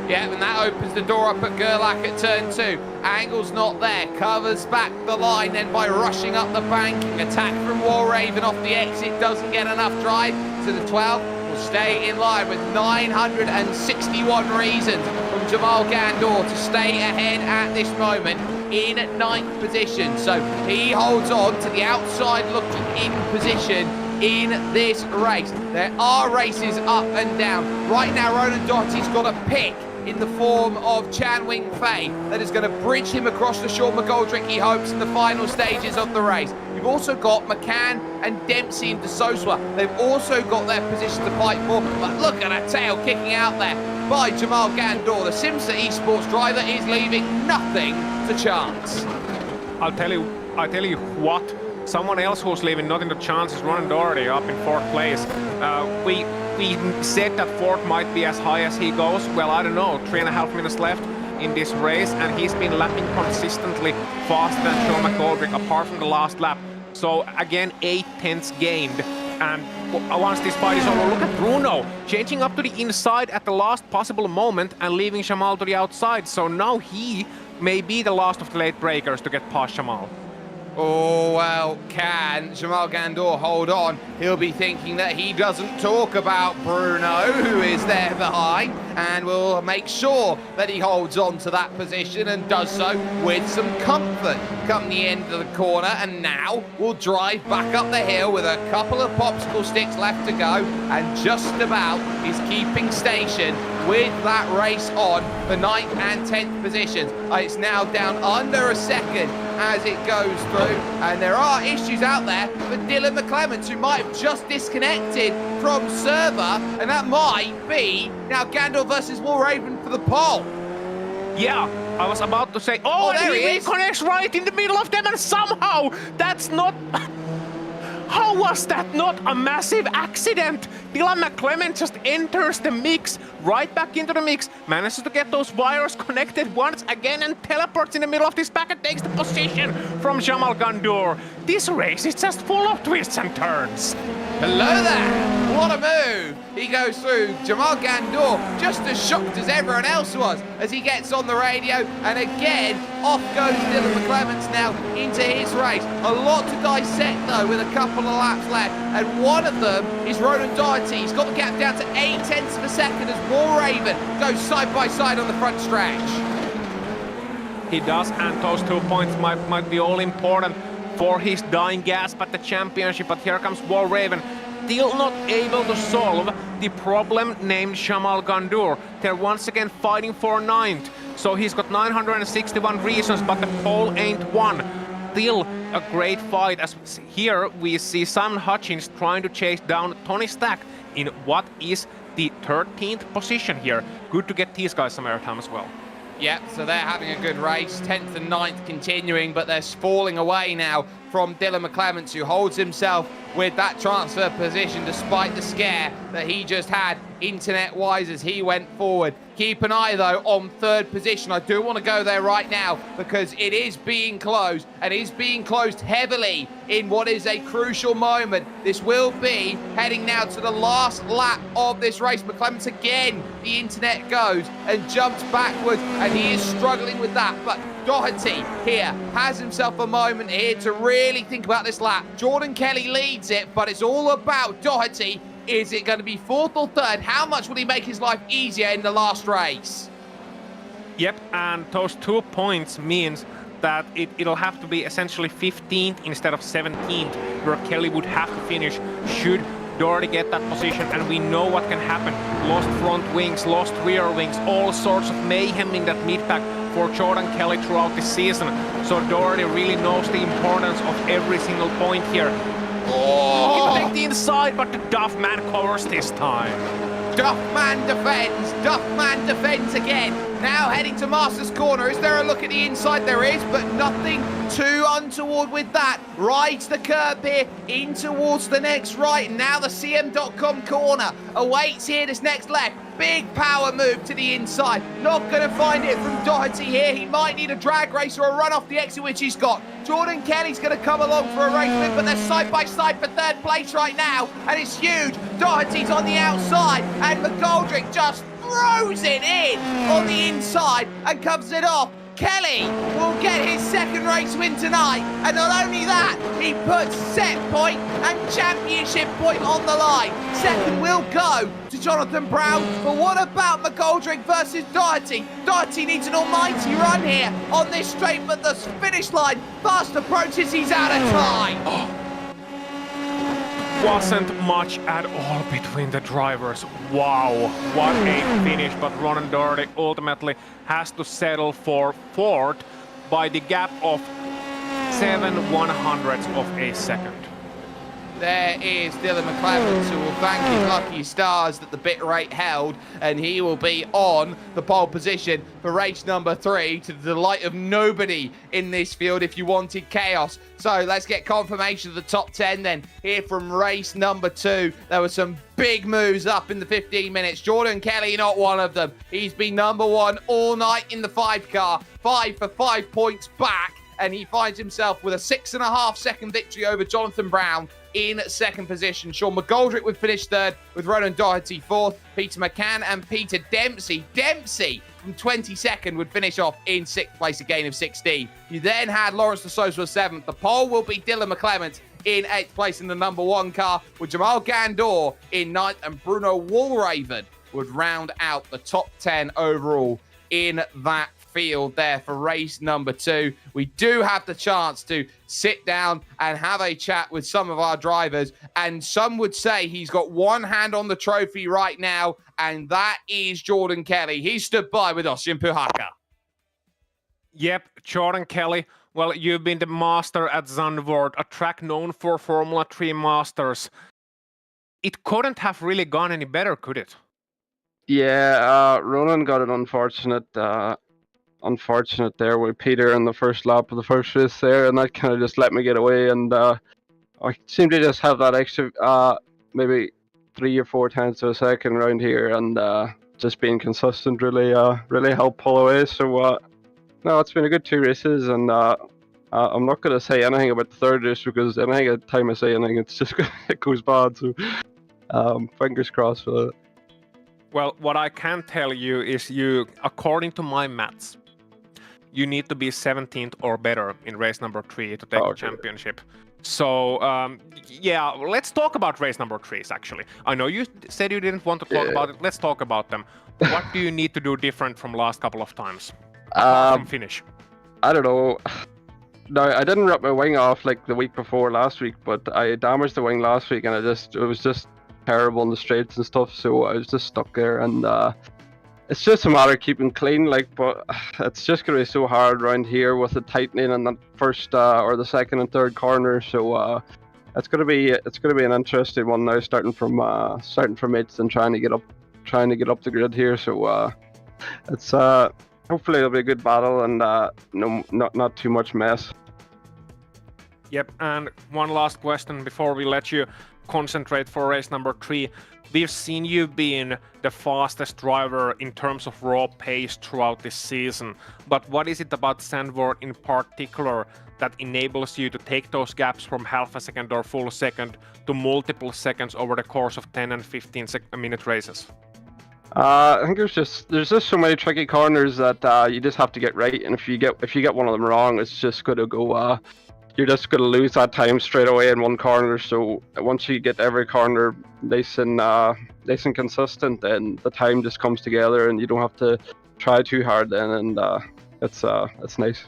Yeah, and that opens the door up at Gerlach at turn 2. Angle's not there, covers back the line then by rushing up the banking. Attack from Walraven off the exit, doesn't get enough drive to the 12. Will stay in line with 961 reasons from Jamal Gandor to stay ahead at this moment in 9th position. So he holds on to the outside looking in position in this race. There are races up and down. Right now, Ronan Doherty's got a pick in the form of Chan Wing Fei that is going to bridge him across to Sean McGoldrick, he hopes, in the final stages of the race. You've also got McCann and Dempsey into Soswa. They've also got their position to fight for, but look at a tail kicking out there by Jamal Gandor. The Simsa Esports driver is leaving nothing to chance. I'll tell you what. Someone else who's leaving nothing to chance is Ronan Doherty up in 4th place. We said that 4th might be as high as he goes. Well, I don't know, 3.5 minutes left in this race, and he's been lapping consistently faster than Sean McGoldrick, apart from the last lap. So again, 8 tenths gained. And once this fight is over, look at Bruno changing up to the inside at the last possible moment and leaving Jamal to the outside. So now he may be the last of the late breakers to get past Jamal. Oh, well, can Jamal Gandor hold on? He'll be thinking that he doesn't talk about Bruno, who is there behind, and will make sure that he holds on to that position and does so with some comfort come the end of the corner. And now we'll drive back up the hill with a couple of popsicle sticks left to go, and just about is keeping station with that race on for 9th and 10th positions. It's now down under a second as it goes through, and there are issues out there for Dylan McClements, who might have just disconnected from server, and that might be now Gandor versus Walraven for the pole. Yeah, I was about to say, oh, and there he reconnects right in the middle of them, and somehow that's not... How was that not a massive accident? Dylan McClements just enters the mix, right back into the mix, manages to get those wires connected once again and teleports in the middle of this pack and takes the position from Jamal Gandor. This race is just full of twists and turns. Hello there! What a move! He goes through. Jamal Gandor just as shocked as everyone else was as he gets on the radio, and again off goes Dylan McClements now into his race. A lot to dissect though, with a couple of laps left, and one of them is Ronan Doherty. He's got the gap down to 8 tenths of a second as Walraven goes side by side on the front stretch. He does, and those 2 points might be all important for his dying gasp at the championship. But here comes Walraven, still not able to solve the problem named Jamal Gandor. They're once again fighting for 9th. So he's got 961 reasons, but the pole ain't won. Still a great fight, as here we see Simon Hutchins trying to chase down Tony Stack in what is the 13th position here. Good to get these guys some airtime as well. Yep, so they're having a good race, 10th and 9th continuing, but they're falling away now from Dylan McClements, who holds himself with that transfer position despite the scare that he just had internet-wise as he went forward. Keep an eye, though, on 3rd position. I do want to go there right now because it is being closed, and is being closed heavily in what is a crucial moment. This will be heading now to the last lap of this race. McClements again, the internet goes and jumps backwards, and he is struggling with that, but Doherty here has himself a moment here to really think about this lap. Jordan Kelly leads needs it, but it's all about Doherty. Is it going to be fourth or third? How much will he make his life easier in the last race? Yep, and those 2 points means that it'll have to be essentially 15th instead of 17th, where Kelly would have to finish should Doherty get that position, and we know what can happen. Lost front wings, lost rear wings, all sorts of mayhem in that mid-pack for Jordan Kelly throughout the season. So Doherty really knows the importance of every single point here. Oh! He'll take the inside, but the Duffman covers this time. Duffman defends again. Now heading to Masters Corner. Is there a look at the inside? There is, but nothing too untoward with that. Rides the curb here in towards the next right. And now the CM.com corner awaits here this next left. Big power move to the inside. Not going to find it from Doherty here. He might need a drag race or a run off the exit, which he's got. Jordan Kelly's going to come along for a race with, but they're side by side for third place right now, and it's huge. Doherty's on the outside, and McGoldrick just throws it in on the inside and comes it off. Kelly will get his second race win tonight, and not only that, he puts set point and championship point on the line. Second will go to Jonathan Brown, but what about McGoldrick versus Doherty? Doherty needs an almighty run here on this straight, but the finish line fast approaches, he's out of time. Wasn't much at all between the drivers. Wow, what a finish, but Ronan Doherty ultimately has to settle for fourth by the gap of 7/100ths of a second. There is Dylan McClelland, who will thank his lucky stars that the bit rate held, and he will be on the pole position for race number 3, to the delight of nobody in this field if you wanted chaos. So let's get confirmation of the top 10 then. Here from race number 2, there were some big moves up in the 15 minutes. Jordan Kelly, not one of them. He's been number 1 all night in the 5 car, 5 for 5 points back, and he finds himself with a 6.5 second victory over Jonathan Brown in second position. Sean McGoldrick would finish third, with Ronan Doherty fourth. Peter McCann and Peter Dempsey from 22nd would finish off in 6th place, a gain of 16. You then had Lawrence de Sosa 7th. The pole will be Dylan McClement in 8th place in the number 1 car, with Jamal Gandor in 9th, and Bruno Wallraven would round out the top 10 overall in that field there for race number 2. We do have the chance to sit down and have a chat with some of our drivers, and some would say he's got one hand on the trophy right now, and that is Jordan Kelly. He stood by with Ossian Puhaka. Yep, Jordan Kelly. Well, you've been the master at Zandvoort, a track known for Formula 3 masters. It couldn't have really gone any better, could it? Yeah, Ronan got an unfortunate there with Peter in the first lap of the first race there, and that kind of just let me get away, and I seem to just have that extra maybe 3 or 4 tenths of a second around here, and just being consistent really helped pull away. So no, it's been a good 2 races, and I'm not going to say anything about the third race, because any time I say anything, it's just it goes bad. So fingers crossed for that. Well, what I can tell you is according to my maths, you need to be 17th or better in race number 3 to take the championship. So, yeah, let's talk about race number 3s, actually. I know you said you didn't want to talk about it. Let's talk about them. What do you need to do different from last couple of times? From finish. I don't know. No, I didn't rip my wing off like the week before last week, but I damaged the wing last week, and it was just terrible in the straights and stuff, so I was just stuck there, and it's just a matter of keeping clean, but it's just going to be so hard around here with the tightening in that first or the second and third corner, so it's going to be an interesting one now, starting from eighth and trying to get up the grid here, so it's hopefully it'll be a good battle, and not too much mess. Yep, and one last question before we let you concentrate for race number 3. We've seen you being the fastest driver in terms of raw pace throughout this season, but what is it about Zandvoort in particular that enables you to take those gaps from half a second or full second to multiple seconds over the course of 10 and 15 minute races? I think there's just so many tricky corners that you just have to get right, and if you get one of them wrong, it's just going to go you're just going to lose that time straight away in one corner. So once you get every corner nice and consistent, then the time just comes together, and you don't have to try too hard then, and it's nice.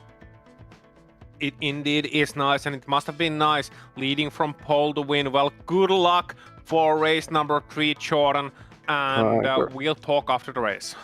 It indeed is nice, and it must have been nice leading from pole to win. Well, good luck for race number 3, Jordan, and we'll talk after the race.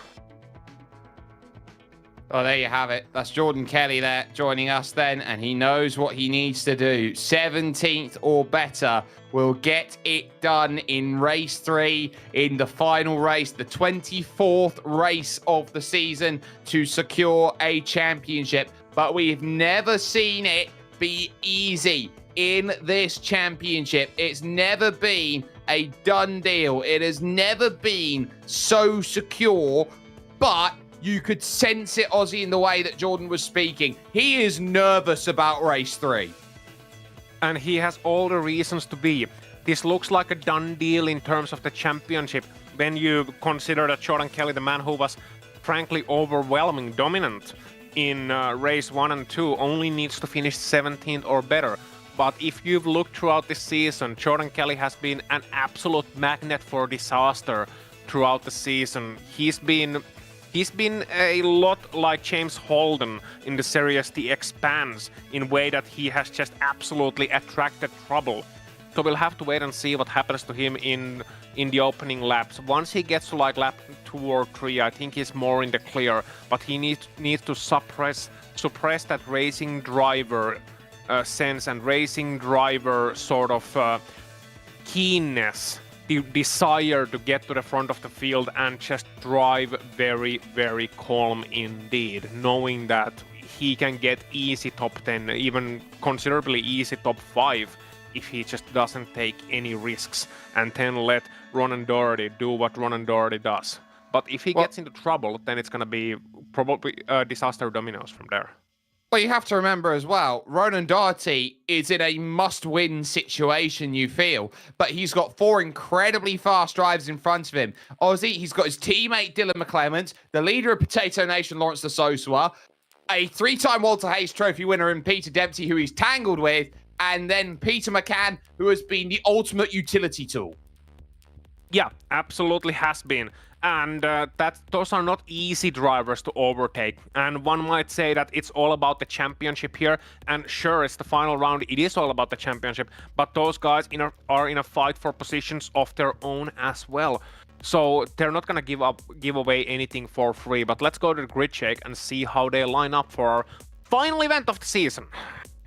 Oh, there you have it. That's Jordan Kelly there joining us then, and he knows what he needs to do. 17th or better will get it done in race 3, in the final race, the 24th race of the season, to secure a championship. But we've never seen it be easy in this championship. It's never been a done deal. It has never been so secure, but you could sense it, Ozzy, in the way that Jordan was speaking. He is nervous about race 3. And he has all the reasons to be. This looks like a done deal in terms of the championship when you consider that Jordan Kelly, the man who was frankly overwhelming dominant in race 1 and 2, only needs to finish 17th or better. But if you've looked throughout this season, Jordan Kelly has been an absolute magnet for disaster throughout the season. He's been a lot like James Holden in the series The Expanse, in a way that he has just absolutely attracted trouble. So we'll have to wait and see what happens to him in the opening laps. Once he gets to like lap 2 or 3, I think he's more in the clear, but he needs to suppress that racing driver sense and racing driver sort of keenness, the desire to get to the front of the field and just drive very, very calm indeed, knowing that he can get easy top 10, even considerably easy top 5, if he just doesn't take any risks, and then let Ronan Doherty do what Ronan Doherty does. But if he gets into trouble, then it's going to be probably disaster dominoes from there. Well, you have to remember as well, Ronan Doherty is in a must-win situation, you feel, but he's got 4 incredibly fast drivers in front of him. Ozzy, he's got his teammate Dylan McClement, the leader of Potato Nation, Lawrence de Sosua, a 3-time Walter Hayes Trophy winner in Peter Dempsey, who he's tangled with, and then Peter McCann, who has been the ultimate utility tool. Yeah, absolutely has been. And those are not easy drivers to overtake. And one might say that it's all about the championship here. And sure, it's the final round. It is all about the championship. But those guys are in a fight for positions of their own as well. So they're not going to give away anything for free. But let's go to the grid check and see how they line up for our final event of the season.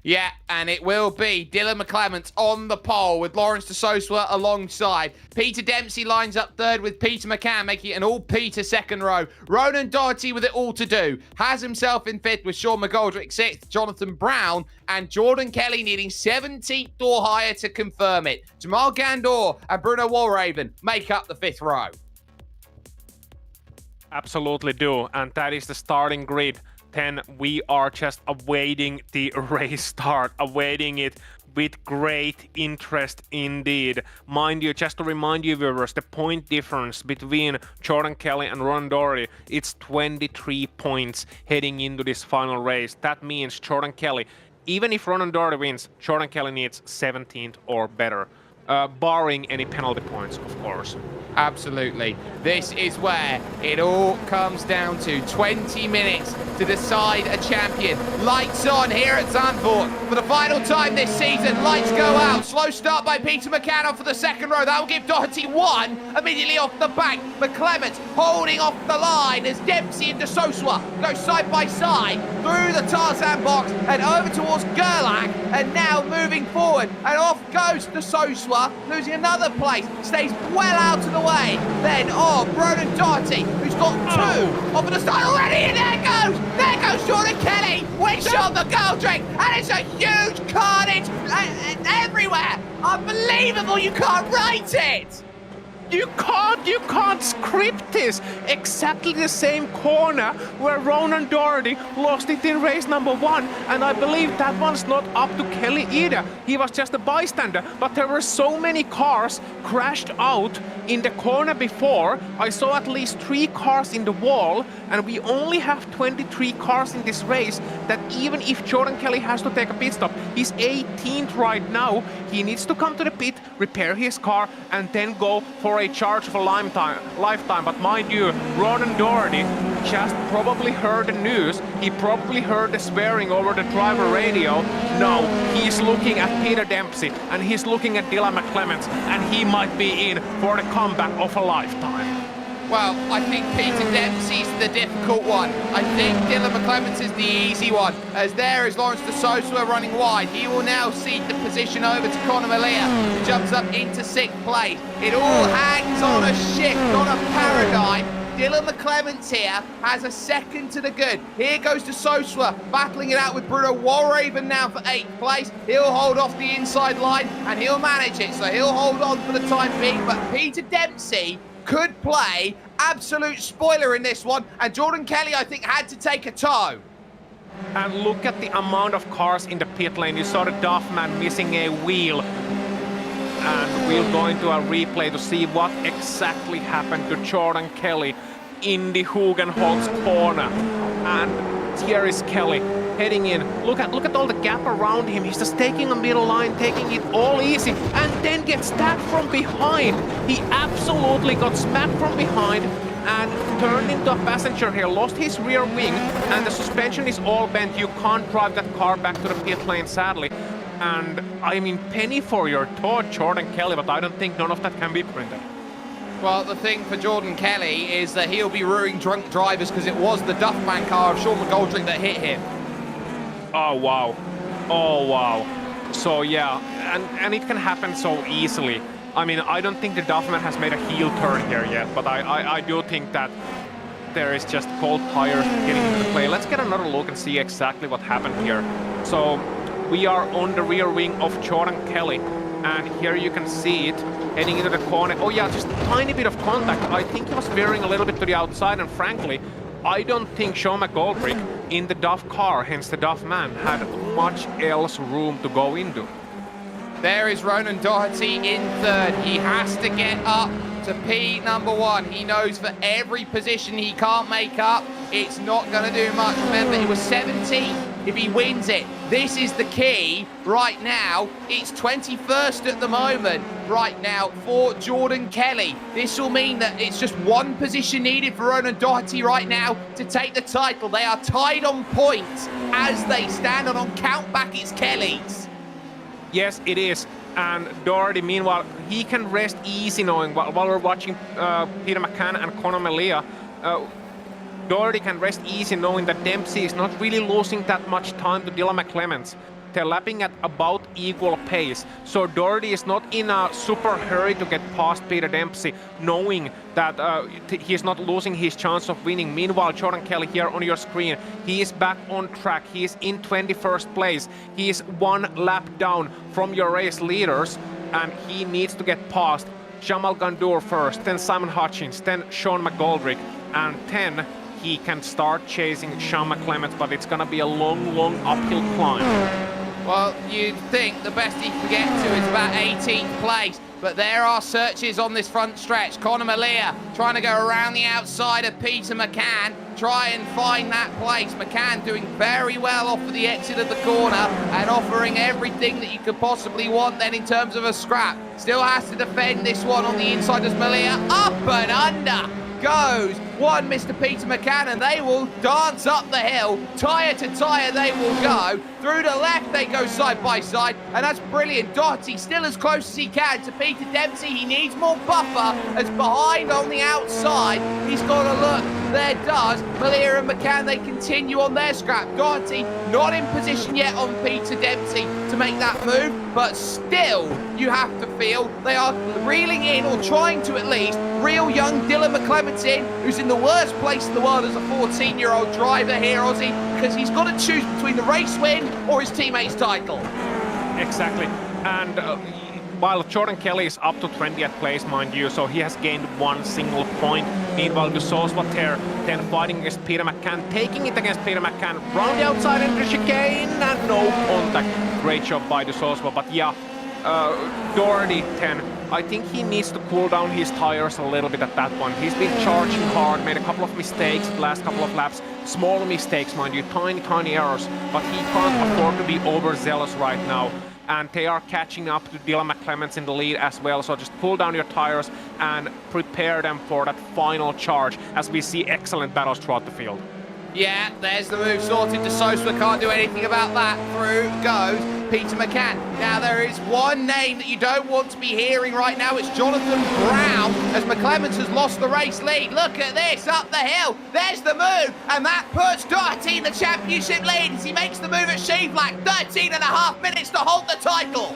Yeah, and it will be Dylan McClement on the pole with Lawrence de Sosua alongside. Peter Dempsey lines up third with Peter McCann, making it an all-Peter second row. Ronan Doherty with it all to do. Has himself in fifth with Sean McGoldrick sixth, Jonathan Brown, and Jordan Kelly needing 17th or higher to confirm it. Jamal Gandor and Bruno Walraven make up the fifth row. Absolutely do, and that is the starting grid. Then we are just awaiting the race start, awaiting it with great interest indeed. Mind you, just to remind you viewers, the point difference between Jordan Kelly and Ron Doherty, it's 23 points heading into this final race. That means Jordan Kelly, even if Ronan Doherty wins, Jordan Kelly needs 17th or better. Barring any penalty points, of course. Absolutely. This is where it all comes down to. 20 minutes to decide a champion. Lights on here at Zandvoort for the final time this season. Lights go out. Slow start by Peter McCann off for the second row. That will give Doherty 1 immediately off the back. McClement holding off the line as Dempsey and de Sosua go side by side through the Tarzan box and over towards Gerlach, and now moving forward, and off goes de Sosua, losing another place, stays well out of the way. Then, Ronan Doherty, who's got 2 off of the start already, and there goes Jordan Kelly with Sean McGoldrick, and it's a huge carnage everywhere. Unbelievable, you can't write it. You can't script this! Exactly the same corner where Ronan Doherty lost it in race number 1, and I believe that one's not up to Kelly either. He was just a bystander, but there were so many cars crashed out in the corner before. I saw at least 3 cars in the wall, and we only have 23 cars in this race, that even if Jordan Kelly has to take a pit stop, he's 18th right now, he needs to come to the pit, repair his car, and then go for a charge of a lifetime. But mind you, Ronan Doherty just probably heard the news. He probably heard the swearing over the driver radio. No, he's looking at Peter Dempsey and he's looking at Dylan McClements, and he might be in for the comeback of a lifetime. Well, I think Peter Dempsey's the difficult one. I think Dylan McClements is the easy one. As there is Lawrence de Sosa running wide. He will now cede the position over to Conor Malia, who jumps up into 6th place. It all hangs on a shift, on a paradigm. Dylan McClements here has a second to the good. Here goes de Sosa, battling it out with Bruno Walraven now for 8th place. He'll hold off the inside line and he'll manage it, so he'll hold on for the time being. But Peter Dempsey could play absolute spoiler in this one, and Jordan Kelly, I think, had to take a tow. And look at the amount of cars in the pit lane. You saw the Duffman missing a wheel. And we'll go into a replay to see what exactly happened to Jordan Kelly in the Hugenholz corner. And here is Kelly heading in. Look at all the gap around him. He's just taking a middle line, taking it all easy, and then gets stabbed from behind. He absolutely got smacked from behind and turned into a passenger here, lost his rear wing, and the suspension is all bent. You can't drive that car back to the pit lane, sadly. And I mean, penny for your thought, Jordan Kelly, but I don't think none of that can be printed. Well, the thing for Jordan Kelly is that he'll be ruining drunk drivers, because it was the Duffman car of Sean McGoldrick that hit him. Oh wow. Oh wow. So yeah, and it can happen so easily. I mean, I don't think the Duffman has made a heel turn here yet, but I do think that there is just cold tires getting into the play. Let's get another look and see exactly what happened here. So we are on the rear wing of Jordan Kelly, and here you can see it heading into the corner. Oh yeah, just a tiny bit of contact. I think he was veering a little bit to the outside, and frankly, I don't think Sean McGoldrick in the Duff car, hence the Duff man, had much else room to go into. There is Ronan Doherty in 3rd. He has to get up to P number 1. He knows for every position he can't make up, it's not going to do much. Remember, he was 17th. If he wins it, this is the key right now. It's 21st at the moment right now for Jordan Kelly. This will mean that it's just one position needed for Ronan Doherty right now to take the title. They are tied on points as they stand, and on count back, it's Kelly's. Yes, it is. And Doherty, meanwhile, he can rest easy knowing, while we're watching Peter McCann and Conor Malia, Doherty can rest easy knowing that Dempsey is not really losing that much time to Dylan McClements. They're lapping at about equal pace. So Doherty is not in a super hurry to get past Peter Dempsey, knowing that he's not losing his chance of winning. Meanwhile, Jordan Kelly here on your screen, he is back on track. He is in 21st place. He is 1 lap down from your race leaders, and he needs to get past Jamal Gandour first, then Simon Hutchins, then Sean McGoldrick, and then he can start chasing Sean McClements, but it's gonna be a long uphill climb. Well, you'd think the best he can get to is about 18th place, but there are searches on this front stretch. Conor Malia trying to go around the outside of Peter McCann, try and find that place. McCann doing very well off of the exit of the corner and offering everything that you could possibly want then in terms of a scrap. Still has to defend this one on the inside as Malia up and under goes one Mr. Peter McCann, and they will dance up the hill. Tyre to tyre they will go. Through the left they go side by side, and that's brilliant. Doherty still as close as he can to Peter Dempsey. He needs more buffer as behind on the outside. He's got to look. There does. Malia and McCann, they continue on their scrap. Doherty not in position yet on Peter Dempsey to make that move, but still you have to feel they are reeling in, or trying to at least reel young Dylan McClements in, who's in the worst place in the world as a 14-year-old driver here, Ozzy, because he's got to choose between the race win or his teammate's title. Exactly. And while Jordan Kelly is up to 20th place, mind you, so he has gained 1 single point. Meanwhile, the Soswat here then fighting against Peter McCann, taking it against Peter McCann, round the outside into the chicane, and no contact. Great job by the Soswat, but yeah, Doherty 10. I think he needs to cool down his tires a little bit at that one. He's been charging hard, made a couple of mistakes the last couple of laps. Small mistakes, mind you, tiny errors, but he can't afford to be overzealous right now. And they are catching up to Dylan McClements in the lead as well, so just cool down your tires and prepare them for that final charge, as we see excellent battles throughout the field. Yeah, there's the move sorted. De Sosa can't do anything about that. Through goes Peter McCann. Now, there is one name that you don't want to be hearing right now. It's Jonathan Brown, as McClements has lost the race lead. Look at this, up the hill. There's the move, and that puts Doherty in the championship lead as he makes the move at Sheaflack. 13 and a half minutes to hold the title.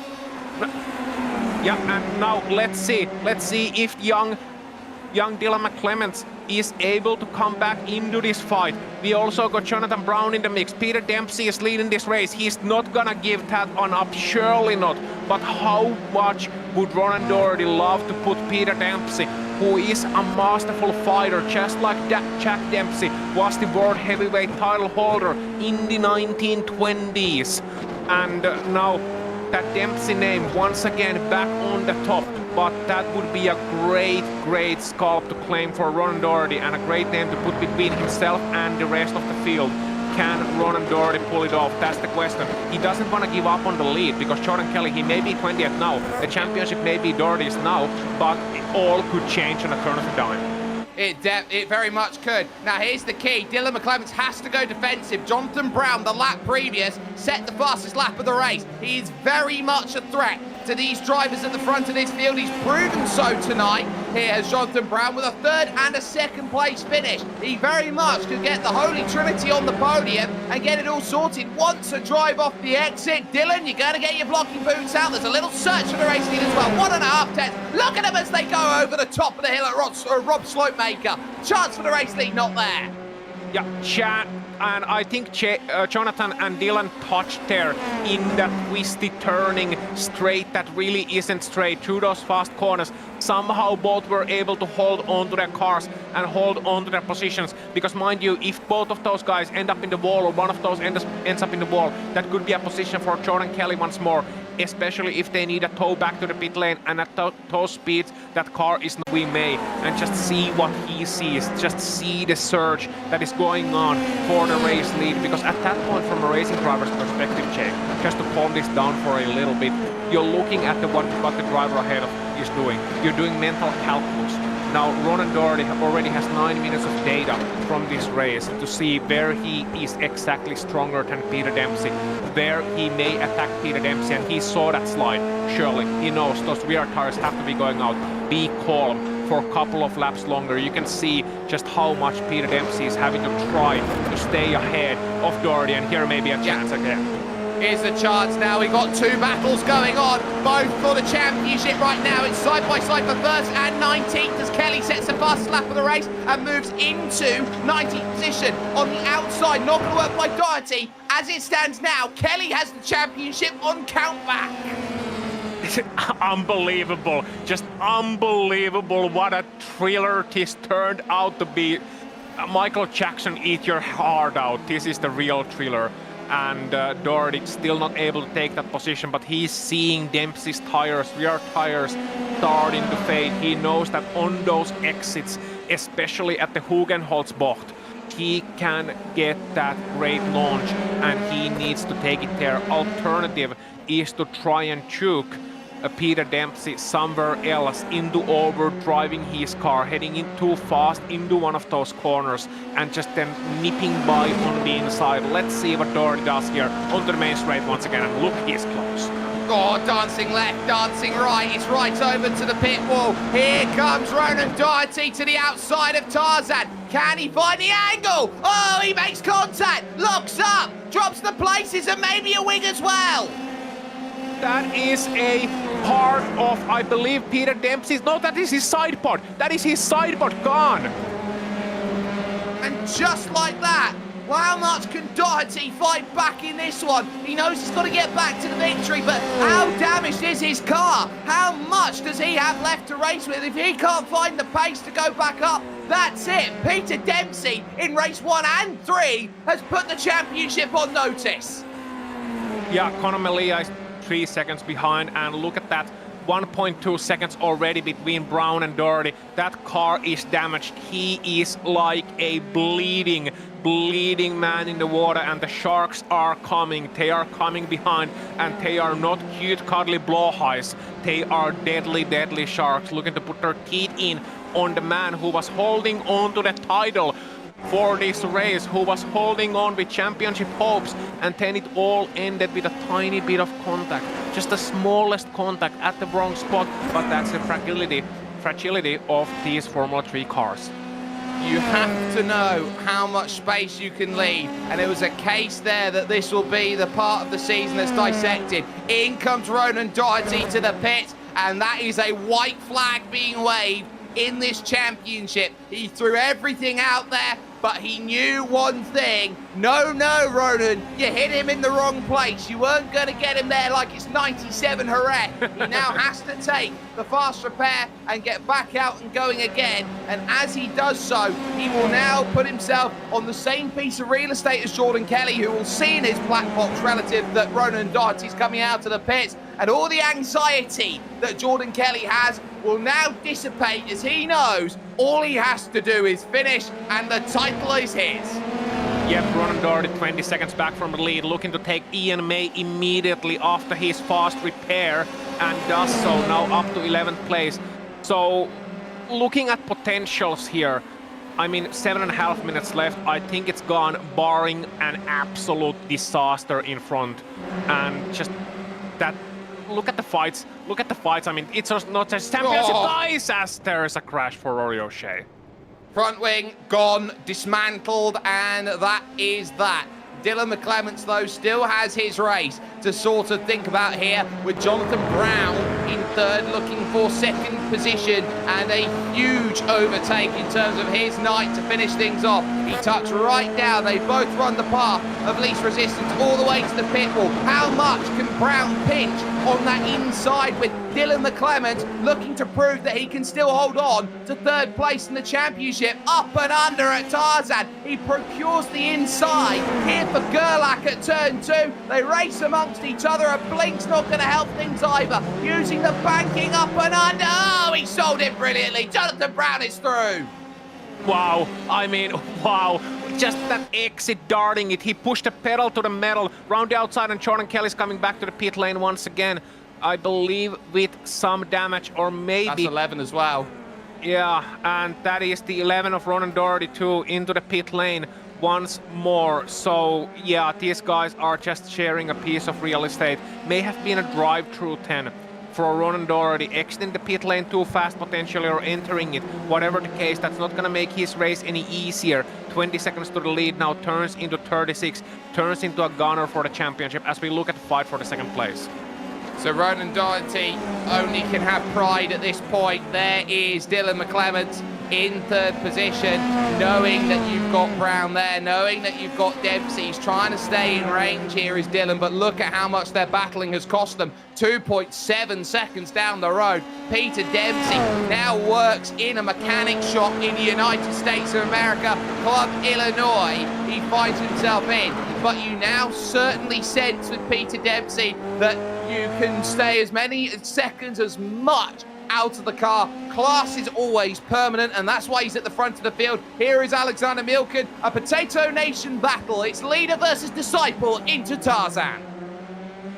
Yeah, and now let's see if young Dylan McClements is able to come back into this fight. We also got Jonathan Brown in the mix. Peter Dempsey is leading this race. He's not gonna give that one up, surely not. But how much would Ronan Doherty love to put Peter Dempsey, who is a masterful fighter, just like Jack Dempsey was the world heavyweight title holder in the 1920s. And now that Dempsey name once again back on the top. But that would be a great scalp to claim for Ronan Doherty, and a great name to put between himself and the rest of the field. Can Ronan Doherty pull it off? That's the question. He doesn't want to give up on the lead, because Jordan Kelly, he may be 20th now. The championship may be Doherty's now, but it all could change on a turn of a dime. It very much could. Now, here's the key. Dylan McClements has to go defensive. Jonathan Brown, the lap previous, set the fastest lap of the race. He is very much a threat to these drivers at the front of this field. He's proven so tonight. Here has Jonathan Brown with a 3rd and a 2nd place finish. He very much could get the Holy Trinity on the podium and get it all sorted. Once a drive off the exit, Dylan, you're going to get your blocking boots out. There's a little search for the race lead as well. 1.5 tenths. Look at them as they go over the top of the hill at Rob Slopemaker. Chance for the race lead, not there. Yeah, and I think Jonathan and Dylan touched there in that twisty turning straight that really isn't straight through those fast corners. Somehow both were able to hold on to their cars and hold on to their positions, because mind you, if both of those guys end up in the wall or one of those ends up in the wall, that could be a position for Jordan Kelly once more, especially if they need a tow back to the pit lane, and at those speeds that car is not we may. And just see what he sees, just see the surge that is going on for the race lead, because at that point, from a racing driver's perspective, Jake, just to calm this down for a little bit, you're looking at what the driver ahead of is doing. You're doing mental calculus. Now, Ronan Doherty already has 9 minutes of data from this race to see where he is exactly stronger than Peter Dempsey, where he may attack Peter Dempsey, and he saw that slide. Surely, he knows those rear tires have to be going out. Be calm for a couple of laps longer. You can see just how much Peter Dempsey is having to try to stay ahead of Doherty, and here may be a chance again. Here's the chance now. We've got 2 battles going on, both for the championship right now. It's side by side for 1st and 19th as Kelly sets the fastest lap of the race and moves into 19th position on the outside. Not going to work by Doherty. As it stands now, Kelly has the championship on countback. Unbelievable, just unbelievable what a thriller this turned out to be. Michael Jackson, eat your heart out. This is the real thriller. And Doherty still not able to take that position, but he's seeing Dempsey's tires, rear tires, starting to fade. He knows that on those exits, especially at the Hugenholzbocht, he can get that great launch, and he needs to take it there. Alternative is to try and juke Peter Dempsey somewhere else into overdriving his car, heading in too fast into one of those corners, and just then nipping by on the inside. Let's see what Doherty does here onto the main straight once again, and look, he's close. Oh, dancing left, dancing right. It's right over to the pit wall. Here comes Ronan Doherty to the outside of Tarzan. Can he find the angle? Oh, he makes contact, locks up, drops the places, and maybe a wing as well. That is a part of, I believe, Peter Dempsey's. No, that is his side pod. That is his side pod gone. And just like that, Well, how much can Doherty fight back in this one? He knows he's got to get back to the victory, but how damaged is his car? How much does he have left to race with? If he can't find the pace to go back up, that's it. Peter Dempsey in race 1 and 3 has put the championship on notice. Yeah, Conor Melia is 3 seconds behind, and look at that. 1.2 seconds already between Brown and Doherty. That car is damaged. He is like a bleeding man in the water, and the sharks are coming. They are coming behind, and they are not cute, cuddly bloweyes. They are deadly sharks looking to put their teeth in on the man who was holding on to the title for this race, who was holding on with championship hopes, and then it all ended with a tiny bit of contact, just the smallest contact at the wrong spot. But that's the fragility of these Formula 3 cars. You have to know how much space you can leave, and it was a case there that this will be the part of the season that's dissected. In comes Ronan Doherty to the pit, and that is a white flag being waved in this championship. He threw everything out there, but he knew one thing. No, Ronan, you hit him in the wrong place. You weren't going to get him there like it's 97 Jerez. He now has to take the fast repair and get back out and going again. And as he does so, he will now put himself on the same piece of real estate as Jordan Kelly, who will see in his black box relative that Ronan Doherty's coming out of the pits. And all the anxiety that Jordan Kelly has will now dissipate, as he knows all he has to do is finish and the title is his. Yep, Ronan Doherty 20 seconds back from the lead, looking to take Ian May immediately after his fast repair, and does so now up to 11th place. So looking at potentials here, I mean, 7.5 minutes left. I think it's gone, barring an absolute disaster in front. And just that, look at the fights. I mean, it's not just championship dies as there is a crash for Rory O'Shea. Front wing gone, dismantled, and that is that. Dylan McClements, though, still has his race to sort of think about here, with Jonathan Brown in third, looking for second position, and a huge overtake in terms of his night to finish things off. He tucks right down. They both run the path of least resistance all the way to the pit wall. How much can Brown pinch on that inside, with Dylan McClements looking to prove that he can still hold on to third place in the championship? Up and under at Tarzan. He procures the inside here for Gerlach at turn 2. They race amongst each other, and Blink's not going to help things either. Using the banking up and under. Oh, he sold it brilliantly. Jonathan Brown is through. Wow, I mean, wow. Just that exit darting it. He pushed the pedal to the metal, round the outside, and Jordan Kelly's coming back to the pit lane once again. I believe with some damage, or maybe... That's 11 as well. Yeah, and that is the 11 of Ronan Doherty too, into the pit lane once more. So yeah, these guys are just sharing a piece of real estate. May have been a drive-through 10 for Ronan Doherty, exiting the pit lane too fast potentially, or entering it. Whatever the case, that's not gonna make his race any easier. 20 seconds to the lead now turns into 36, turns into a gunner for the championship as we look at the fight for the second place. So Ronan Doherty only can have pride at this point. There is Dylan McClements in third position, knowing that you've got Brown there, knowing that you've got Dempsey. He's trying to stay in range here is Dylan, but look at how much their battling has cost them. 2.7 seconds down the road. Peter Dempsey now works in a mechanic shop in the United States of America, Club Illinois. He finds himself in, but you now certainly sense with Peter Dempsey that you can stay as many seconds as much out of the car. Class is always permanent, and that's why he's at the front of the field. Here is Alexander Milken, a Potato Nation battle. It's leader versus disciple into Tarzan.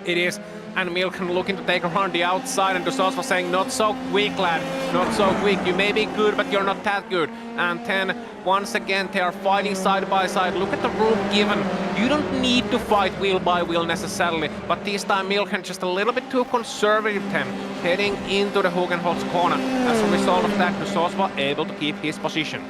It is, and Milken looking to take around the outside, and Dusosva saying, not so quick, lad, not so quick. You may be good, but you're not that good. And then, once again, they are fighting side by side. Look at the room given. You don't need to fight wheel by wheel necessarily, but this time Milken just a little bit too conservative then, heading into the Hugenholz corner. As a result of that, Dusosva able to keep his position.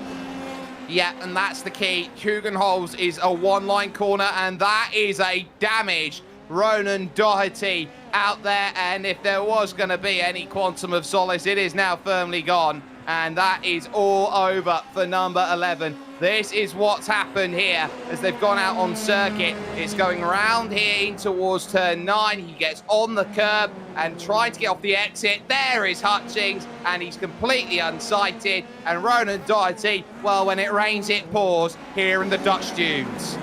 Yeah, and that's the key. Hugenholz is a one-line corner, and that is a damaged Ronan Doherty out there, and if there was going to be any quantum of solace, it is now firmly gone, and that is all over for number 11. This is what's happened here as they've gone out on circuit. It's going around here in towards turn 9. He gets on the curb and trying to get off the exit. There is Hutchings, and he's completely unsighted. And Ronan Doherty, well, when it rains, it pours here in the Dutch dunes.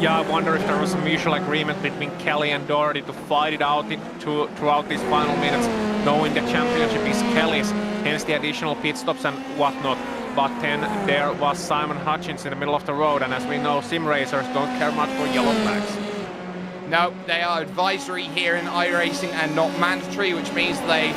Yeah, I wonder if there was a mutual agreement between Kelly and Doherty to fight it out throughout these final minutes, knowing the championship is Kelly's, hence the additional pit stops and whatnot. But then there was Simon Hutchins in the middle of the road, and as we know, sim racers don't care much for yellow flags. No, they are advisory here in iRacing and not mandatory, which means they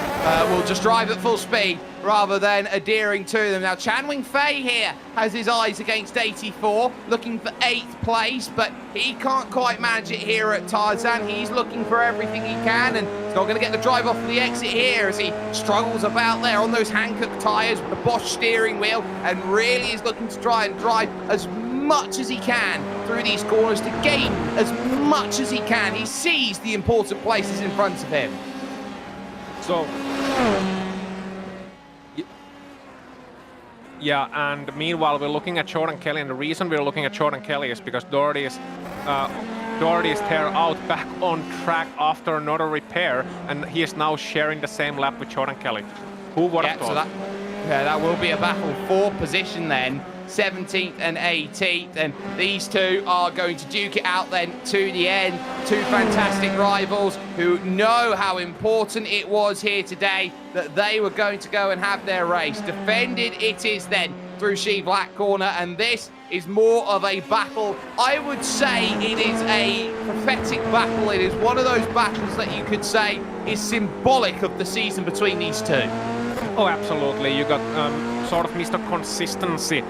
will just drive at full speed rather than adhering to them. Now, Chanwing Fei here has his eyes against 84, looking for 8th place, but he can't quite manage it here at Tarzan. He's looking for everything he can, and he's not going to get the drive off the exit here as he struggles about there on those Hankook tyres with the Bosch steering wheel, and really is looking to try and drive as much as he can through these corners to gain as much as he can. He sees the important places in front of him. So, yeah, and meanwhile we're looking at Jordan Kelly, and the reason we're looking at Jordan Kelly is because Doherty is there out back on track after another repair, and he is now sharing the same lap with Jordan Kelly. Who would have thought? So that will be a battle for position then. 17th and 18th, and these two are going to duke it out then to the end. Two fantastic rivals who know how important it was here today that they were going to go and have their race. Defended it is then through She Black Corner, and this is more of a battle. I would say it is a prophetic battle. It is one of those battles that you could say is symbolic of the season between these two. Oh, absolutely. You got sort of Mr. Consistency.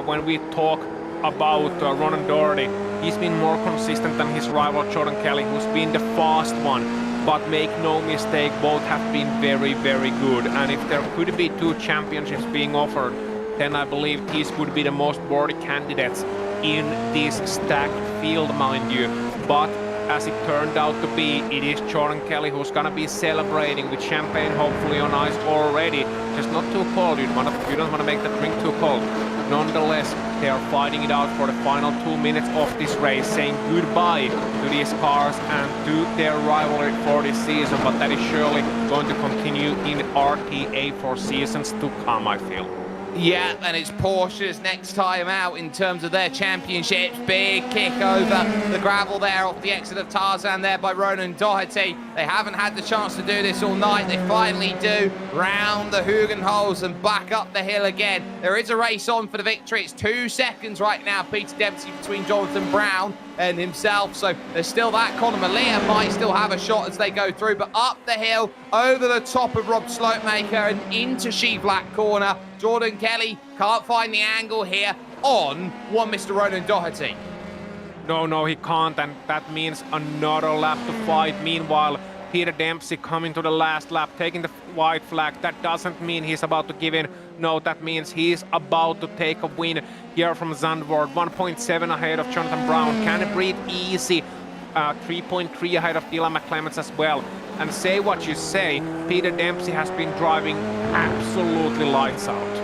When we talk about Ronan Doherty, he's been more consistent than his rival Jordan Kelly, who's been the fast one. But make no mistake, both have been very, very good. And if there could be 2 championships being offered, then I believe these would be the most worthy candidates in this stacked field, mind you. But as it turned out to be, it is Jordan Kelly who's gonna be celebrating with champagne hopefully on ice already. Just not too cold, you don't wanna make the drink too cold. Nonetheless, they are fighting it out for the final 2 minutes of this race, saying goodbye to these cars and to their rivalry for this season, but that is surely going to continue in RTA for seasons to come, I feel. Yeah, and it's Porsche's next time out in terms of their championships. Big kick over the gravel there off the exit of Tarzan there by Ronan Doherty. They haven't had the chance to do this all night. They finally do. Round the Hugenholz and back up the hill again. There is a race on for the victory. It's 2 seconds right now, Peter Dempsey between Jonathan Brown and himself, so there's still that. Conor Malia might still have a shot as they go through, but up the hill, over the top of Rob Slopemaker and into She Black Corner. Jordan Kelly can't find the angle here on one Mr. Ronan Doherty. No, he can't, and that means another lap to fight. Meanwhile, Peter Dempsey coming to the last lap, taking the white flag. That doesn't mean he's about to give in. No, that means he's about to take a win here from Zandvoort. 1.7 ahead of Jonathan Brown. Can it breathe easy? 3.3 ahead of Dylan McClements as well. And say what you say, Peter Dempsey has been driving absolutely lights out.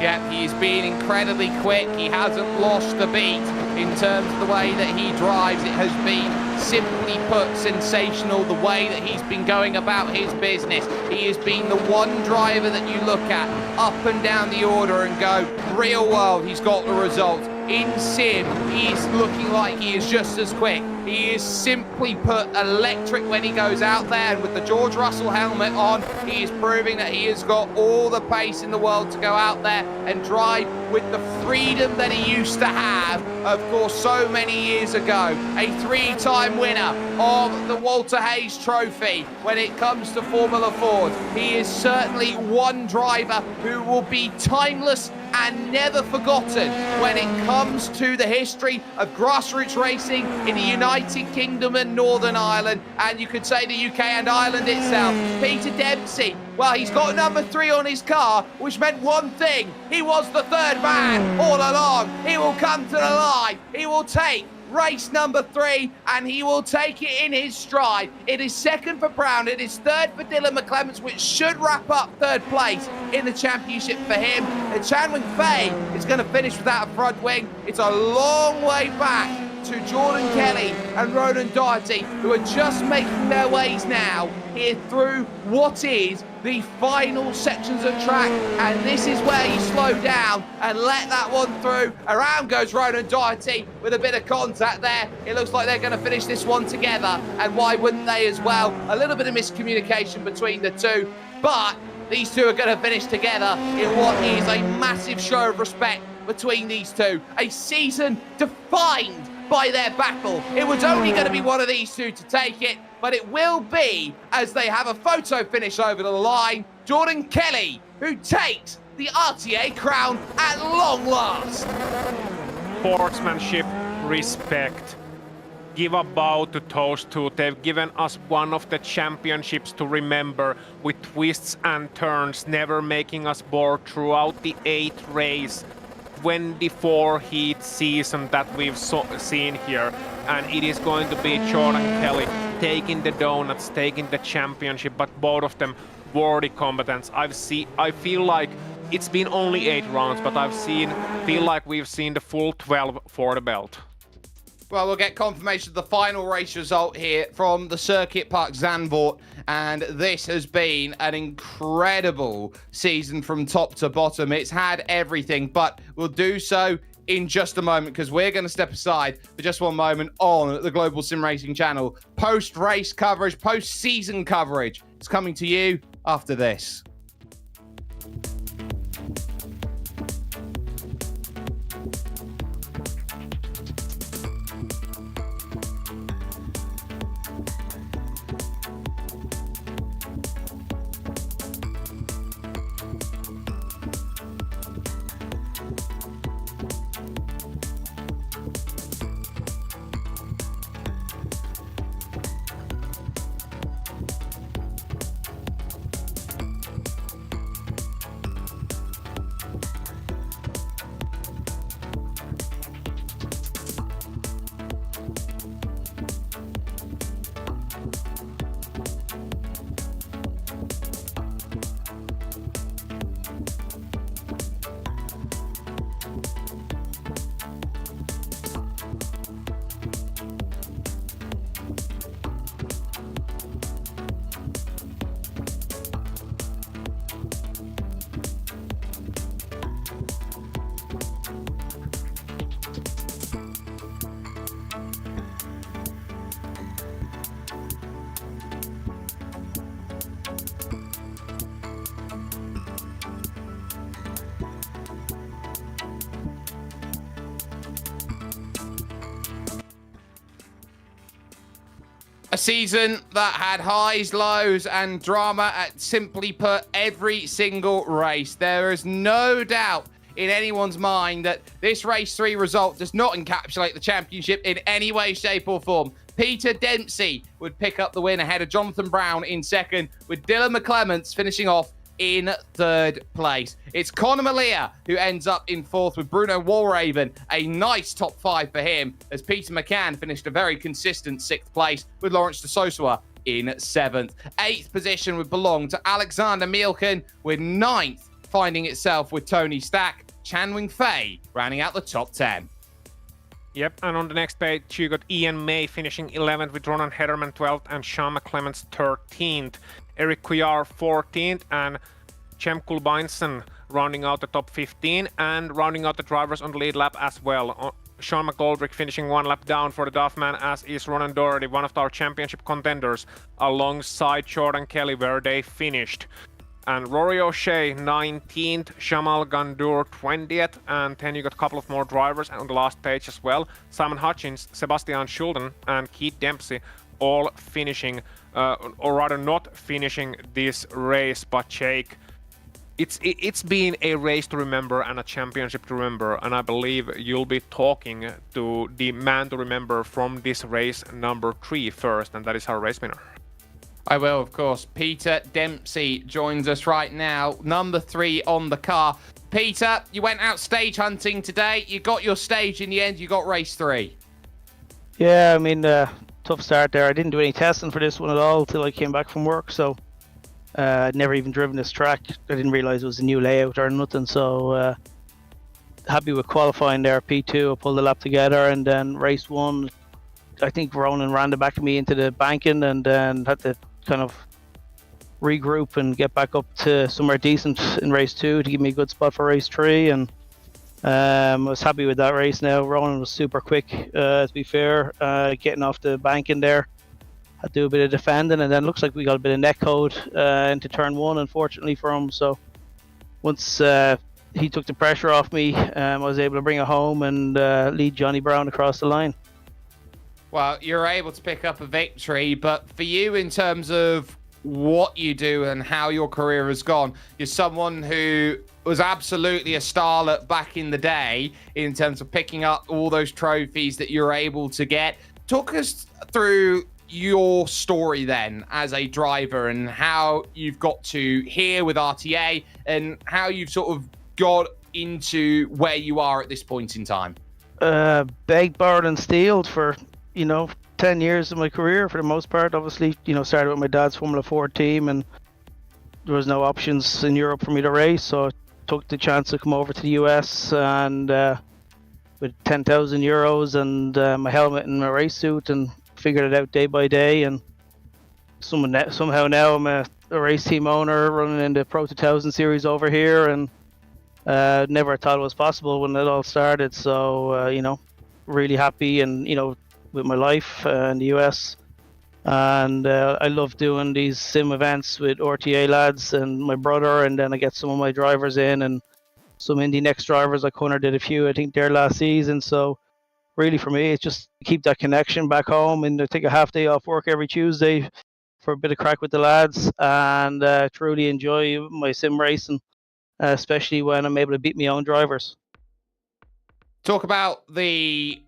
Yeah, he's been incredibly quick. He hasn't lost a beat in terms of the way that he drives. It has been, simply put, sensational the way that he's been going about his business. He has been the one driver that you look at up and down the order and go, real world, he's got the results. In sim, he's looking like he is just as quick. He is, simply put, electric when he goes out there, and with the George Russell helmet on, he is proving that he has got all the pace in the world to go out there and drive with the freedom that he used to have, of course, so many years ago. A 3-time winner of the Walter Hayes Trophy when it comes to Formula Ford. He is certainly one driver who will be timeless and never forgotten when it comes to the history of grassroots racing in the United Kingdom and Northern Ireland, and you could say the UK and Ireland itself. Peter Dempsey, well, he's got number 3 on his car, which meant one thing: he was the 3rd man all along. He will come to the line. He will take race number 3, and he will take it in his stride. It is second for Brown, it is third for Dylan McClements, which should wrap up third place in the championship for him. And Chan Fei is going to finish without a front wing. It's a long way back to Jordan Kelly and Ronan Doherty, who are just making their ways now here through what is the final sections of track. And this is where you slow down and let that one through. Around goes Ronan Doherty with a bit of contact there. It looks like they're going to finish this one together, and why wouldn't they as well? A little bit of miscommunication between the two, but these two are going to finish together in what is a massive show of respect between these two. A season defined by their battle. It was only going to be one of these two to take it, but it will be as they have a photo finish over the line. Jordan Kelly, who takes the RTA crown at long last. Sportsmanship, respect. Give a bow to those two. They've given us one of the championships to remember, with twists and turns, never making us bored throughout the 8th race. 24 heat season that we've seen here, and it is going to be Jordan Kelly taking the donuts, taking the championship, but both of them worthy combatants. I feel like it's been only 8 rounds, but feel like we've seen the full 12 for the belt. Well, we'll get confirmation of the final race result here from the Circuit Park Zandvoort, and this has been an incredible season from top to bottom. It's had everything, but we'll do so in just a moment, because we're going to step aside for just one moment on the Global SimRacing Channel. Post-race coverage, post-season coverage is coming to you after this. A season that had highs, lows, and drama at, simply put, every single race. There is no doubt in anyone's mind that this race 3 result does not encapsulate the championship in any way, shape, or form. Peter Dempsey would pick up the win ahead of Jonathan Brown in second, with Dylan McClements finishing off in third place. It's Conor Malia who ends up in fourth, with Bruno Walraven, a nice top 5 for him, as Peter McCann finished a very consistent 6th place, with Lawrence de Sosua in 7th. 8th position would belong to Alexander Mielken, with 9th finding itself with Tony Stack. Chan Fei rounding out the top 10. Yep, and on the next page you got Ian May finishing 11th, with Ronan Hederman 12th and Sean McClements 13th. Eric Cuellar 14th, and Cem Kulbeinsen rounding out the top 15, and rounding out the drivers on the lead lap as well. Sean McGoldrick finishing 1 lap down for the Duffman, as is Ronan Doherty, one of our championship contenders, alongside Jordan Kelly, where they finished. And Rory O'Shea 19th, Jamal Gandour 20th, and then you got a couple of more drivers on the last page as well. Simon Hutchins, Sebastian Schulden, and Keith Dempsey all finishing, or rather not finishing this race. But Jake, it's been a race to remember and a championship to remember, and I believe you'll be talking to the man to remember from this race number 3 first, and that is our race winner. I will, of course. Peter Dempsey joins us right now, number 3 on the car. Peter, you went out stage hunting today. You got your stage in the end. You got race 3. Yeah, I mean, tough start there. I didn't do any testing for this one at all till I came back from work, so I'd never even driven this track. I didn't realize it was a new layout or nothing, so happy with qualifying there. P2, I pulled the lap together, and then race one, I think Ronan ran the back of me into the banking, and then had to kind of regroup and get back up to somewhere decent in race two to give me a good spot for race three. And I was happy with that race now. Ronan was super quick, to be fair, getting off the banking there. Had to do a bit of defending, and then looks like we got a bit of net code into turn one, unfortunately for him. So once he took the pressure off me, I was able to bring it home and lead Johnny Brown across the line. Well, you're able to pick up a victory, but for you, in terms of what you do and how your career has gone, you're someone who was absolutely a starlet back in the day in terms of picking up all those trophies that you're able to get. Talk us through your story then as a driver and how you've got to here with RTA and how you've sort of got into where you are at this point in time. Begged, borrowed and stealed for 10 years of my career for the most part. Obviously, started with my dad's Formula 4 team, and there was no options in Europe for me to race, so I took the chance to come over to the US, and with 10,000 euros and my helmet and my race suit, and figured it out day by day. And somehow now I'm a race team owner running in the Pro 2000 series over here, and never thought it was possible when it all started. So really happy, and with my life in the US, and I love doing these sim events with RTA lads and my brother, and then I get some of my drivers in and some Indy Next drivers. Like Connor did a few, I think, there last season. So really for me, it's just keep that connection back home, and I take a half day off work every Tuesday for a bit of crack with the lads, and truly enjoy my sim racing, especially when I'm able to beat my own drivers. Talk about the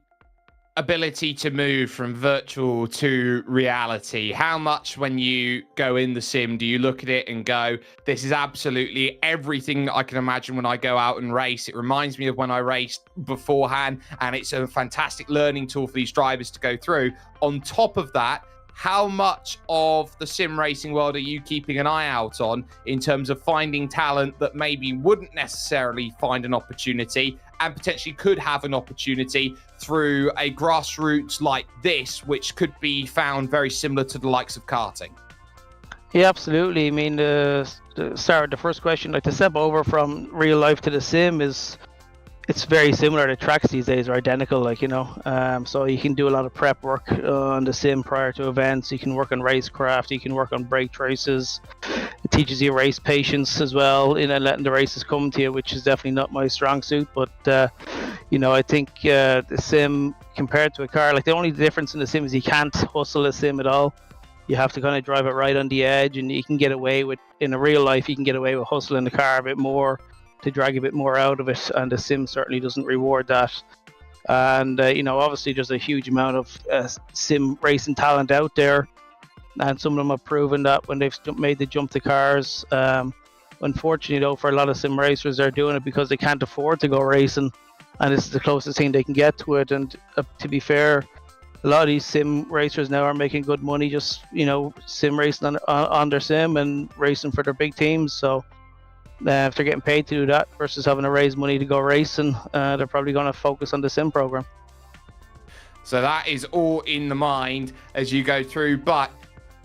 ability to move from virtual to reality. How much, when you go in the sim, do you look at it and go, this is absolutely everything I can imagine when I go out and race? It reminds me of when I raced beforehand, and it's a fantastic learning tool for these drivers to go through. On top of that, how much of the sim racing world are you keeping an eye out on in terms of finding talent that maybe wouldn't necessarily find an opportunity and potentially could have an opportunity through a grassroots like this, which could be found very similar to the likes of karting? Yeah, absolutely. I mean, the first question, like to step over from real life to the sim it's very similar. The tracks these days are identical, so you can do a lot of prep work on the sim prior to events. You can work on racecraft, you can work on brake traces. It teaches you race patience as well, letting the races come to you, which is definitely not my strong suit. But I think the sim compared to a car, like the only difference in the sim is you can't hustle a sim at all. You have to kind of drive it right on the edge, and you can get away with, in a real life, you can get away with hustling the car a bit more to drag a bit more out of it, and the sim certainly doesn't reward that. And obviously there's a huge amount of sim racing talent out there, and some of them have proven that when they've made the jump to cars. Unfortunately though, for a lot of sim racers, they're doing it because they can't afford to go racing, and this is the closest thing they can get to it. And to be fair, a lot of these sim racers now are making good money just sim racing on their sim and racing for their big teams. So if they're getting paid to do that versus having to raise money to go racing, they're probably going to focus on the sim program. So that is all in the mind as you go through. But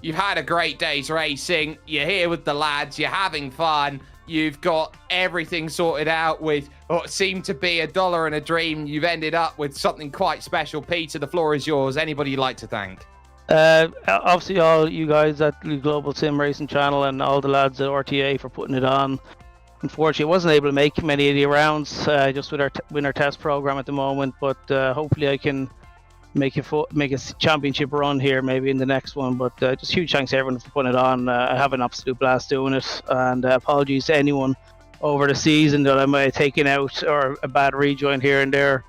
you've had a great day's racing. You're here with the lads. You're having fun. You've got everything sorted out with what seemed to be $1 and a dream. You've ended up with something quite special. Peter, the floor is yours. Anybody you'd like to thank? Obviously all you guys at the Global SimRacing Channel and all the lads at RTA for putting it on. Unfortunately, I wasn't able to make many of the rounds just with our winter test program at the moment, but hopefully I can make a championship run here maybe in the next one. But just huge thanks to everyone for putting it on. I have an absolute blast doing it, and apologies to anyone over the season that I might have taken out or a bad rejoin here and there.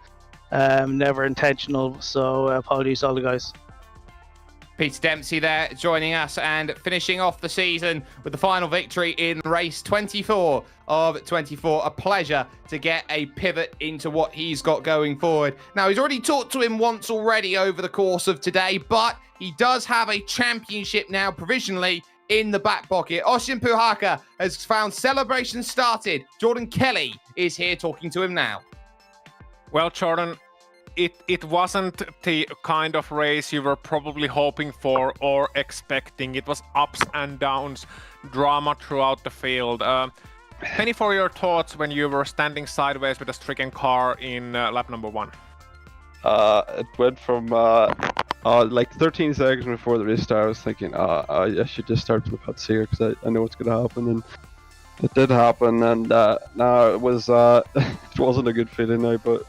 Never intentional, so apologies to all the guys. Peter Dempsey there joining us and finishing off the season with the final victory in race 24 of 24. A pleasure to get a pivot into what he's got going forward. Now, he's already talked to him once already over the course of today, but he does have a championship now provisionally in the back pocket. Oisin Puhaka has found celebrations started. Jordan Kelly is here talking to him now. Well, Jordan, it wasn't the kind of race you were probably hoping for or expecting. It was ups and downs, drama throughout the field. Penny, for your thoughts when you were standing sideways with a stricken car in lap number 1. It went from like 13 seconds before the race started. I was thinking, I should just start from the pits here because I know what's going to happen, and it did happen. And now it was it wasn't a good feeling now, but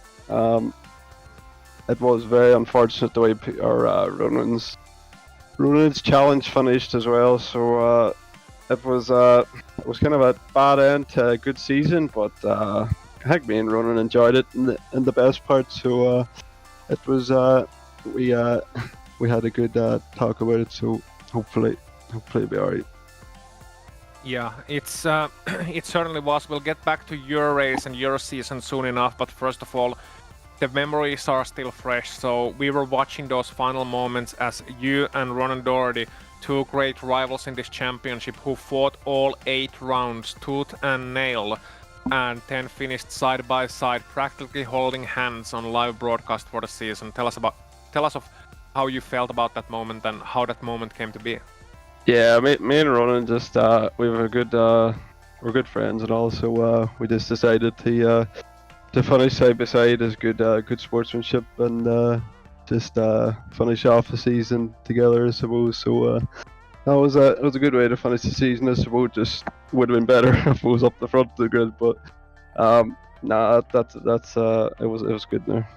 it was very unfortunate the way our Ronan's challenge finished as well. So it was kind of a bad end to a good season, but I think me and Ronan enjoyed it in the best part. So it was we had a good talk about it. So hopefully it'll be alright. Yeah, it's it certainly was. We'll get back to your race and your season soon enough, but first of all, the memories are still fresh. So we were watching those final moments as you and Ronan Doherty, two great rivals in this championship, who fought all 8 rounds tooth and nail, and then finished side by side, practically holding hands on live broadcast for the season. Tell us of how you felt about that moment and how that moment came to be. Yeah, me and Ronan just we're good friends and all, so we just decided to finish side by side as good sportsmanship and just finish off the season together, I suppose. So that was a good way to finish the season, I suppose. Just would have been better if it was up the front of the grid, but it was good there.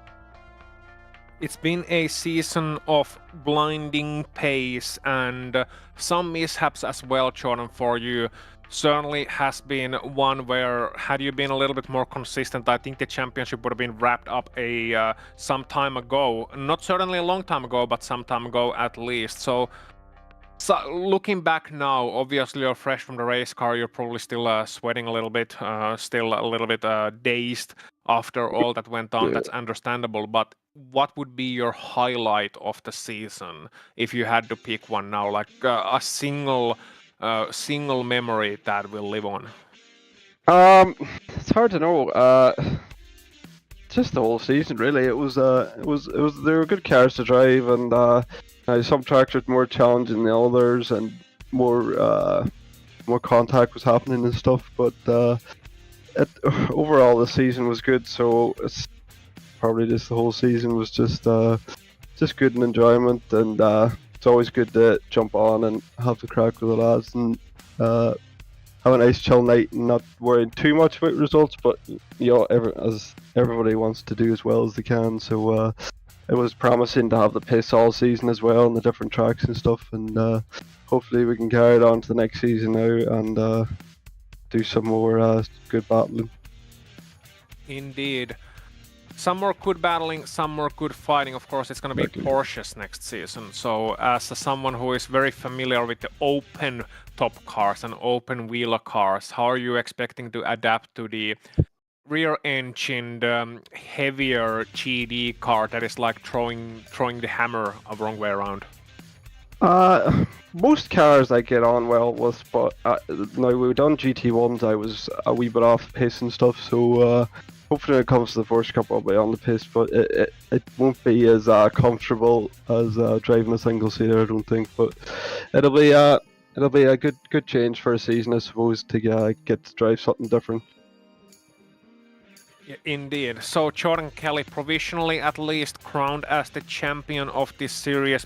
It's been a season of blinding pace and some mishaps as well, Jordan, for you. Certainly has been one where, had you been a little bit more consistent, I think the championship would have been wrapped up some time ago. Not certainly a long time ago, but some time ago at least. So looking back now, obviously you're fresh from the race car, you're probably still sweating a little bit, still a little bit dazed after all that went on. That's understandable, but what would be your highlight of the season if you had to pick one now, like a single memory that will live on? It's hard to know. Just the whole season, really. It was they were good cars to drive, and some tracks were more challenging than others, and more contact was happening and stuff. But overall, the season was good. So it's probably just the whole season was just good and enjoyment, and it's always good to jump on and have the crack with the lads and have a nice chill night and not worrying too much about results, but as everybody wants to do as well as they can. So it was promising to have the pace all season as well on the different tracks and stuff, and hopefully we can carry it on to the next season now and do some more good battling. Indeed. Some more good battling, some more good fighting. Of course, it's going to be Porsches next season. So as someone who is very familiar with the open top cars and open wheeler cars, how are you expecting to adapt to the rear-engined, heavier GD car that is like throwing the hammer a wrong way around? Most cars I get on well with, but now we've done GT1s, I was a wee bit off pace and stuff, so hopefully when it comes to the Porsche Cup I'll be on the pace, but it won't be as comfortable as driving a single seater, I don't think, but it'll be a good change for a season, I suppose, to get to drive something different. Yeah, indeed. So Jordan Kelly, provisionally at least crowned as the champion of this series,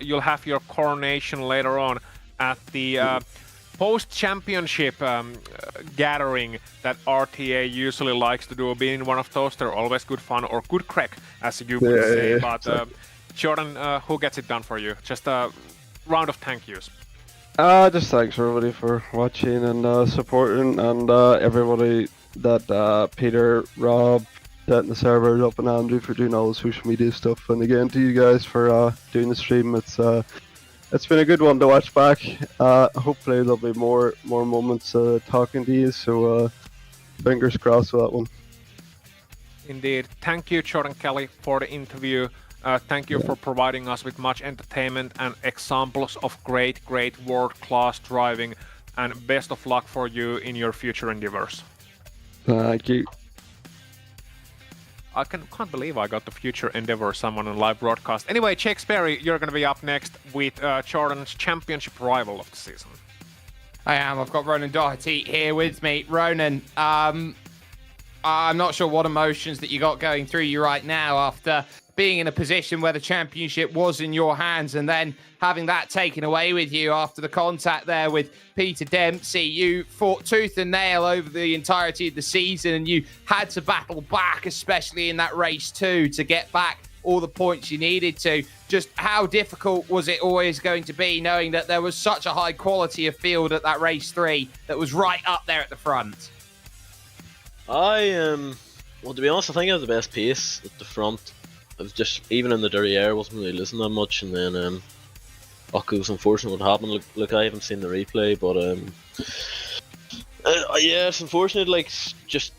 you'll have your coronation later on at the post-championship gathering that RTA usually likes to do. Being one of those, they're always good fun, or good crack, as you would say. But Jordan, who gets it done for you? Just a round of thank yous. Just thanks everybody for watching and supporting, and everybody that Peter, Rob, setting the servers up, and Andrew for doing all the social media stuff, and again to you guys for doing the stream. It's been a good one to watch back. Hopefully there'll be more moments talking to you, so fingers crossed for that one. Indeed. Thank you, Jordan Kelly, for the interview. Thank you for providing us with much entertainment and examples of great world-class driving, and best of luck for you in your future endeavors. Thank you. I can't believe I got the future endeavor someone on live broadcast. Anyway, Jake Sperry, you're going to be up next with Jordan's championship rival of the season. I am. I've got Ronan Doherty here with me. Ronan, I'm not sure what emotions that you got going through you right now after being in a position where the championship was in your hands and then having that taken away with you after the contact there with Peter Dempsey. You fought tooth and nail over the entirety of the season and you had to battle back, especially in that race 2, to get back all the points you needed to. Just how difficult was it always going to be knowing that there was such a high quality of field at that race 3 that was right up there at the front? Well, to be honest, I think I had the best pace at the front. I was just, even in the derriere, wasn't really losing that much, and then it was unfortunate what happened. Look, I haven't seen the replay, but yeah, it's unfortunate. Like, just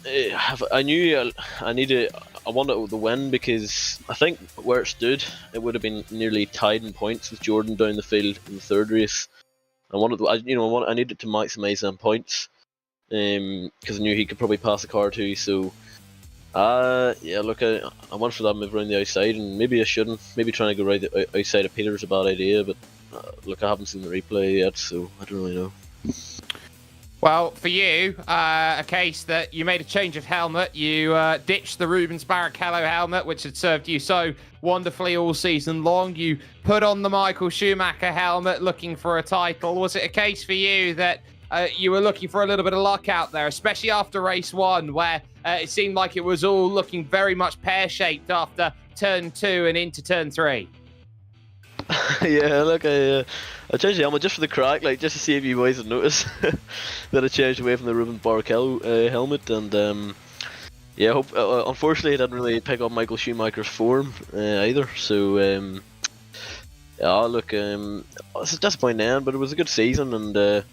I knew I wanted the win because I think where it stood, it would have been nearly tied in points with Jordan down the field in the third race. I needed to maximise them points because I knew he could probably pass the car too. So. Yeah, look, I went for that move around the outside, and maybe I shouldn't. Maybe trying to go right outside of Peter is a bad idea, but look, I haven't seen the replay yet, so I don't really know. Well, for you, a case that you made a change of helmet. You ditched the Rubens Barrichello helmet, which had served you so wonderfully all season long. You put on the Michael Schumacher helmet looking for a title. Was it a case for you that you were looking for a little bit of luck out there, especially after race 1, where it seemed like it was all looking very much pear-shaped after turn 2 and into turn 3? Yeah, look, I changed the helmet just for the crack, like just to see if you boys would notice that I changed away from the Ruben Barrichello helmet, and yeah, unfortunately I didn't really pick up Michael Schumacher's form either, so yeah, look, it's a disappointing end, but it was a good season, and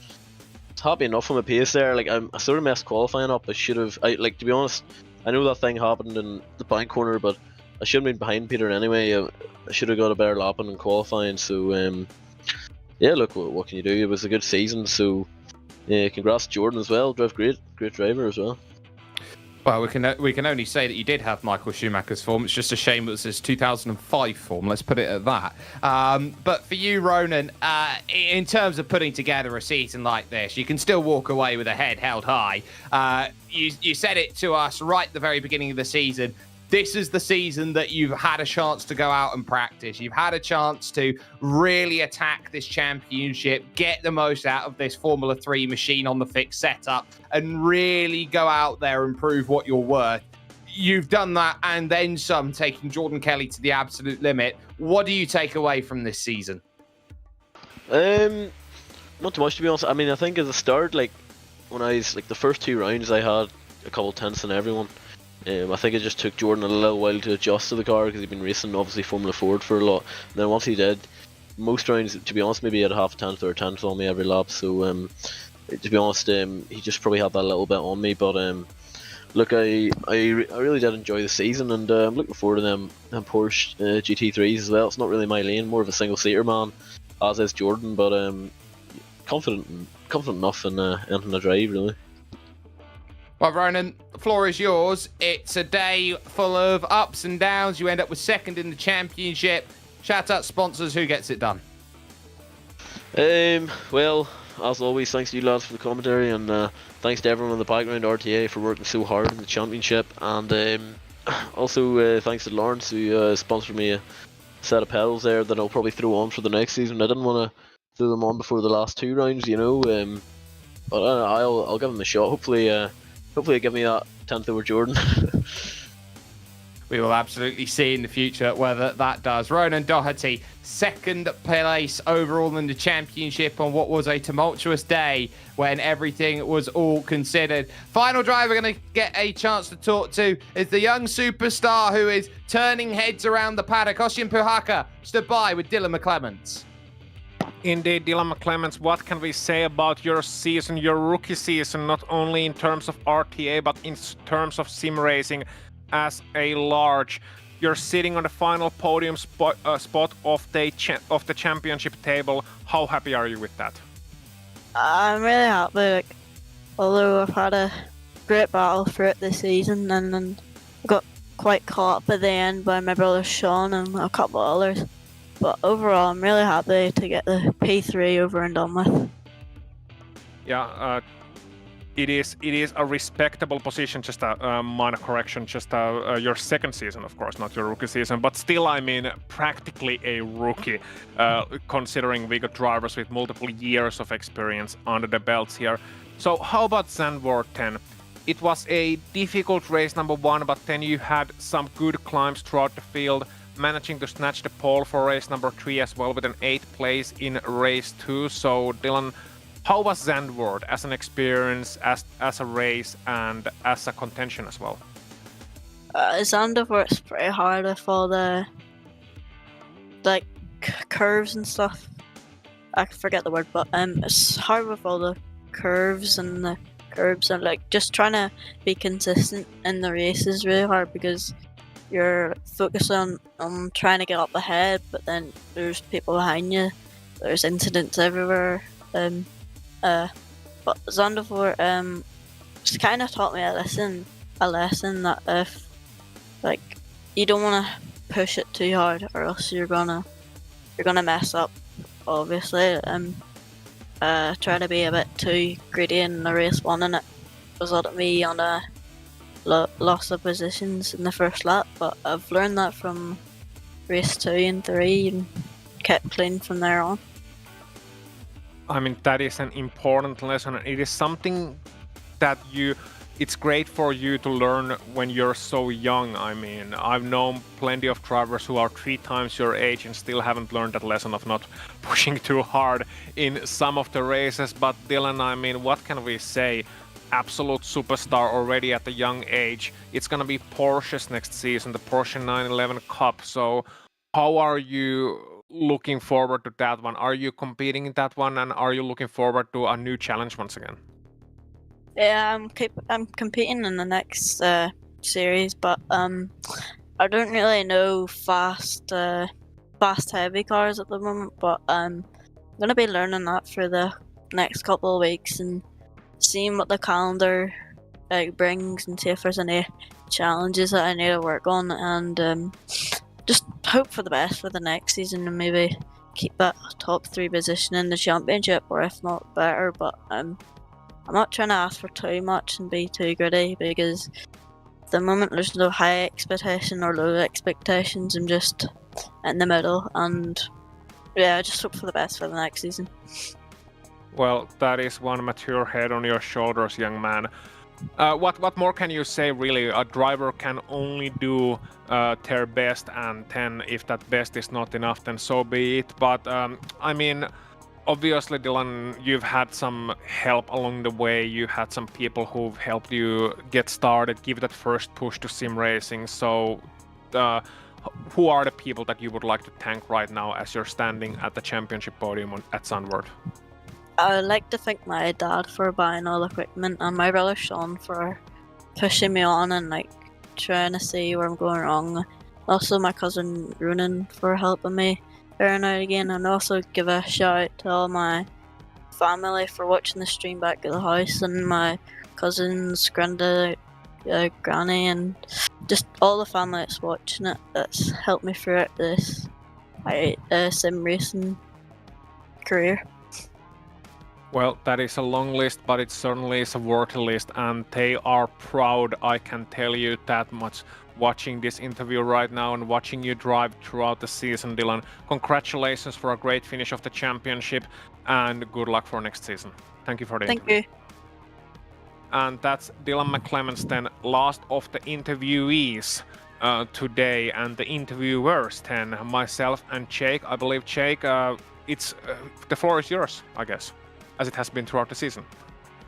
happy enough from a pace there. Like, I sort of messed qualifying up. To be honest, I know that thing happened in the bank corner, but I should have been behind Peter anyway. I should have got a better lap in qualifying. So yeah, look, what can you do? It was a good season, so yeah, congrats to Jordan as well. Drove great driver as well. Well, we can only say that you did have Michael Schumacher's form. It's just a shame it was his 2005 form. Let's put it at that. But for you, Ronan, in terms of putting together a season like this, you can still walk away with a head held high. You said it to us right at the very beginning of the season. This is the season that you've had a chance to go out and practice. You've had a chance to really attack this championship, get the most out of this Formula 3 machine on the fixed setup, and really go out there and prove what you're worth. You've done that and then some, taking Jordan Kelly to the absolute limit. What do you take away from this season? Not too much, to be honest. I mean, I think at the start, like when I was like the first 2 rounds, I had a couple tenths on everyone. I think it just took Jordan a little while to adjust to the car because he'd been racing obviously Formula Ford for a lot. And then once he did, most rounds, to be honest, maybe he had a half a tenth or a tenth on me every lap. So to be honest, he just probably had that little bit on me. But look, I really did enjoy the season, and I'm looking forward to them Porsche GT3s as well. It's not really my lane, more of a single seater man, as is Jordan. But confident enough in anything I drive, really. Well, Ronan, the floor is yours. It's a day full of ups and downs. You end up with second in the championship. Shout out sponsors. Who gets it done? Well, as always, thanks to you lads for the commentary, and thanks to everyone in the background, RTA, for working so hard in the championship, and also thanks to Lawrence, who sponsored me a set of pedals there that I'll probably throw on for the next season. I didn't want to throw them on before the last 2 rounds, you know, but I'll give them a shot. Hopefully give me that 10th over Jordan. We will absolutely see in the future whether that does. Ronan Doherty, second place overall in the championship on what was a tumultuous day when everything was all considered. Final driver we're going to get a chance to talk to is the young superstar who is turning heads around the paddock. Ossian Puhaka stood by with Dylan McClements. Indeed, Dylan McClements, what can we say about your season, your rookie season, not only in terms of RTA, but in terms of sim racing as a large? You're sitting on the final podium spot of the championship table. How happy are you with that? I'm really happy. Like, although I've had a great battle throughout the season, and then got quite caught up at the end by my brother Sean and a couple of others. But overall, I'm really happy to get the P3 over and done with. Yeah, it is a respectable position. Just a minor correction. Just your second season, of course, not your rookie season, but still, I mean, practically a rookie, considering we got drivers with multiple years of experience under the belts here. So how about Zandvoort 10? It was a difficult race, number one, but then you had some good climbs throughout the field, managing to snatch the pole for race number 3 as well with an 8th place in race 2. So Dylan, how was Zandvoort as an experience, as a race, and as a contention as well? Zandvoort's pretty hard with all the curves and stuff. I forget the word, but it's hard with all the curves and the curbs, and like just trying to be consistent in the race is really hard because you're focused on trying to get up ahead, but then there's people behind you. There's incidents everywhere. But Zandvoort just kind of taught me a lesson that if you don't want to push it too hard, or else you're gonna mess up. Obviously, trying to be a bit too greedy in the race 1, and it resulted me on a loss of positions in the first lap. But I've learned that from race 2 and 3 and kept clean from there on. I mean, that is an important lesson. It is something that it's great for you to learn when you're so young. I mean, I've known plenty of drivers who are 3 times your age and still haven't learned that lesson of not pushing too hard in some of the races. But Dylan, I mean, what can we say? Absolute superstar already at a young age. It's gonna be Porsche's next season, the Porsche 911 Cup. So how are you looking forward to that one? Are you competing in that one, and are you looking forward to a new challenge once again? Yeah, I'm competing in the next series, but I don't really know fast heavy cars at the moment. But I'm gonna be learning that for the next couple of weeks and seeing what the calendar brings, and see if there's any challenges that I need to work on, and just hope for the best for the next season and maybe keep that top 3 position in the championship, or if not better. But I'm not trying to ask for too much and be too greedy, because at the moment there's no high expectation or low expectations. I'm just in the middle, and yeah, I just hope for the best for the next season. Well, that is one mature head on your shoulders, young man. What more can you say, really? A driver can only do their best, and then if that best is not enough, then so be it. But I mean, obviously, Dylan, you've had some help along the way. You had some people who've helped you get started, give that first push to sim racing. So who are the people that you would like to thank right now as you're standing at the championship podium at Zandvoort? I would like to thank my dad for buying all the equipment, and my brother Sean for pushing me on and trying to see where I'm going wrong. Also my cousin Ronan for helping me every now and again, and also give a shout out to all my family for watching the stream back at the house, and my cousins, granddad, granny, and just all the family that's watching it, that's helped me throughout this sim racing career. Well, that is a long list, but it certainly is a worthy list, and they are proud, I can tell you that much, watching this interview right now and watching you drive throughout the season, Dylan. Congratulations for a great finish of the championship, and good luck for next season. Thank you for the interview. Thank you. And that's Dylan McClements then, last of the interviewees. today, and the interviewers, then myself and Jake. I believe Jake, it's the floor is yours, I guess, as it has been throughout the season.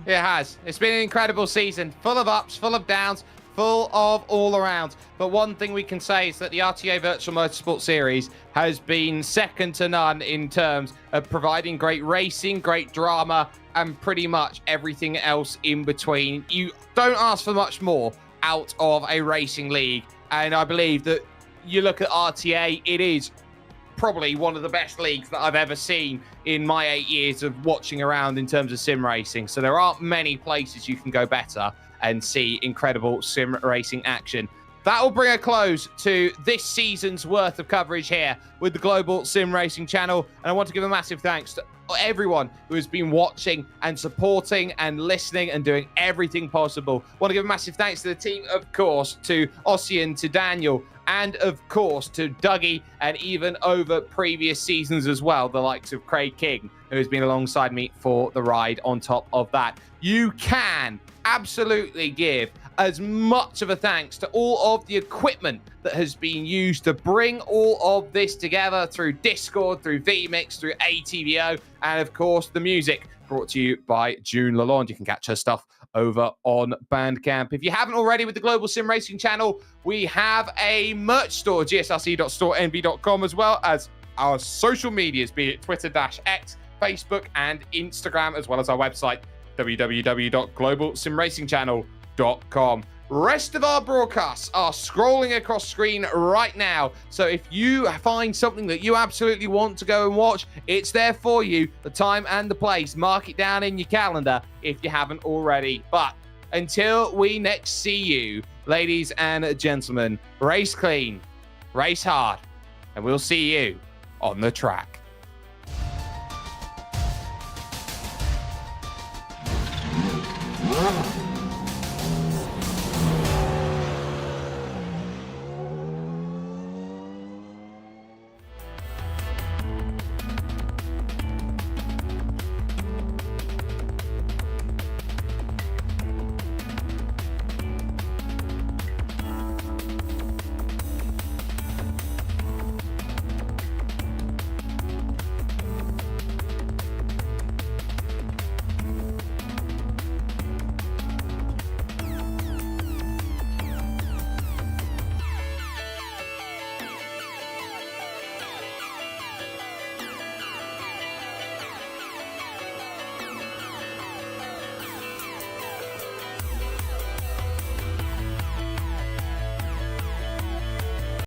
It has. It's been an incredible season, full of ups, full of downs, full of all around. But one thing we can say is that the RTA Virtual Motorsport Series has been second to none in terms of providing great racing, great drama, and pretty much everything else in between. You don't ask for much more out of a racing league. And I believe that you look at RTA, it is probably one of the best leagues that I've ever seen in my 8 years of watching around in terms of sim racing. So there aren't many places you can go better and see incredible sim racing action. That will bring a close to this season's worth of coverage here with the Global Sim Racing Channel. And I want to give a massive thanks to everyone who has been watching and supporting and listening and doing everything possible. I want to give a massive thanks to the team, of course, to Ossian, to Daniel, and of course to Dougie, and even over previous seasons as well, the likes of Craig King, who has been alongside me for the ride. On top of that, you can absolutely give as much of a thanks to all of the equipment that has been used to bring all of this together through Discord, through vMix, through ATVO, and of course the music brought to you by June Lalonde. You can catch her stuff over on Bandcamp. If you haven't already with the Global Sim Racing Channel, we have a merch store, gsrc.storenv.com, as well as our social medias, be it Twitter-X, Facebook, and Instagram, as well as our website, www.globalsimracingchannel.com. Rest of our broadcasts are scrolling across screen right now. So if you find something that you absolutely want to go and watch, it's there for you. The time and the place. Mark it down in your calendar if you haven't already. But until we next see you, ladies and gentlemen, race clean, race hard, and we'll see you on the track. Wow.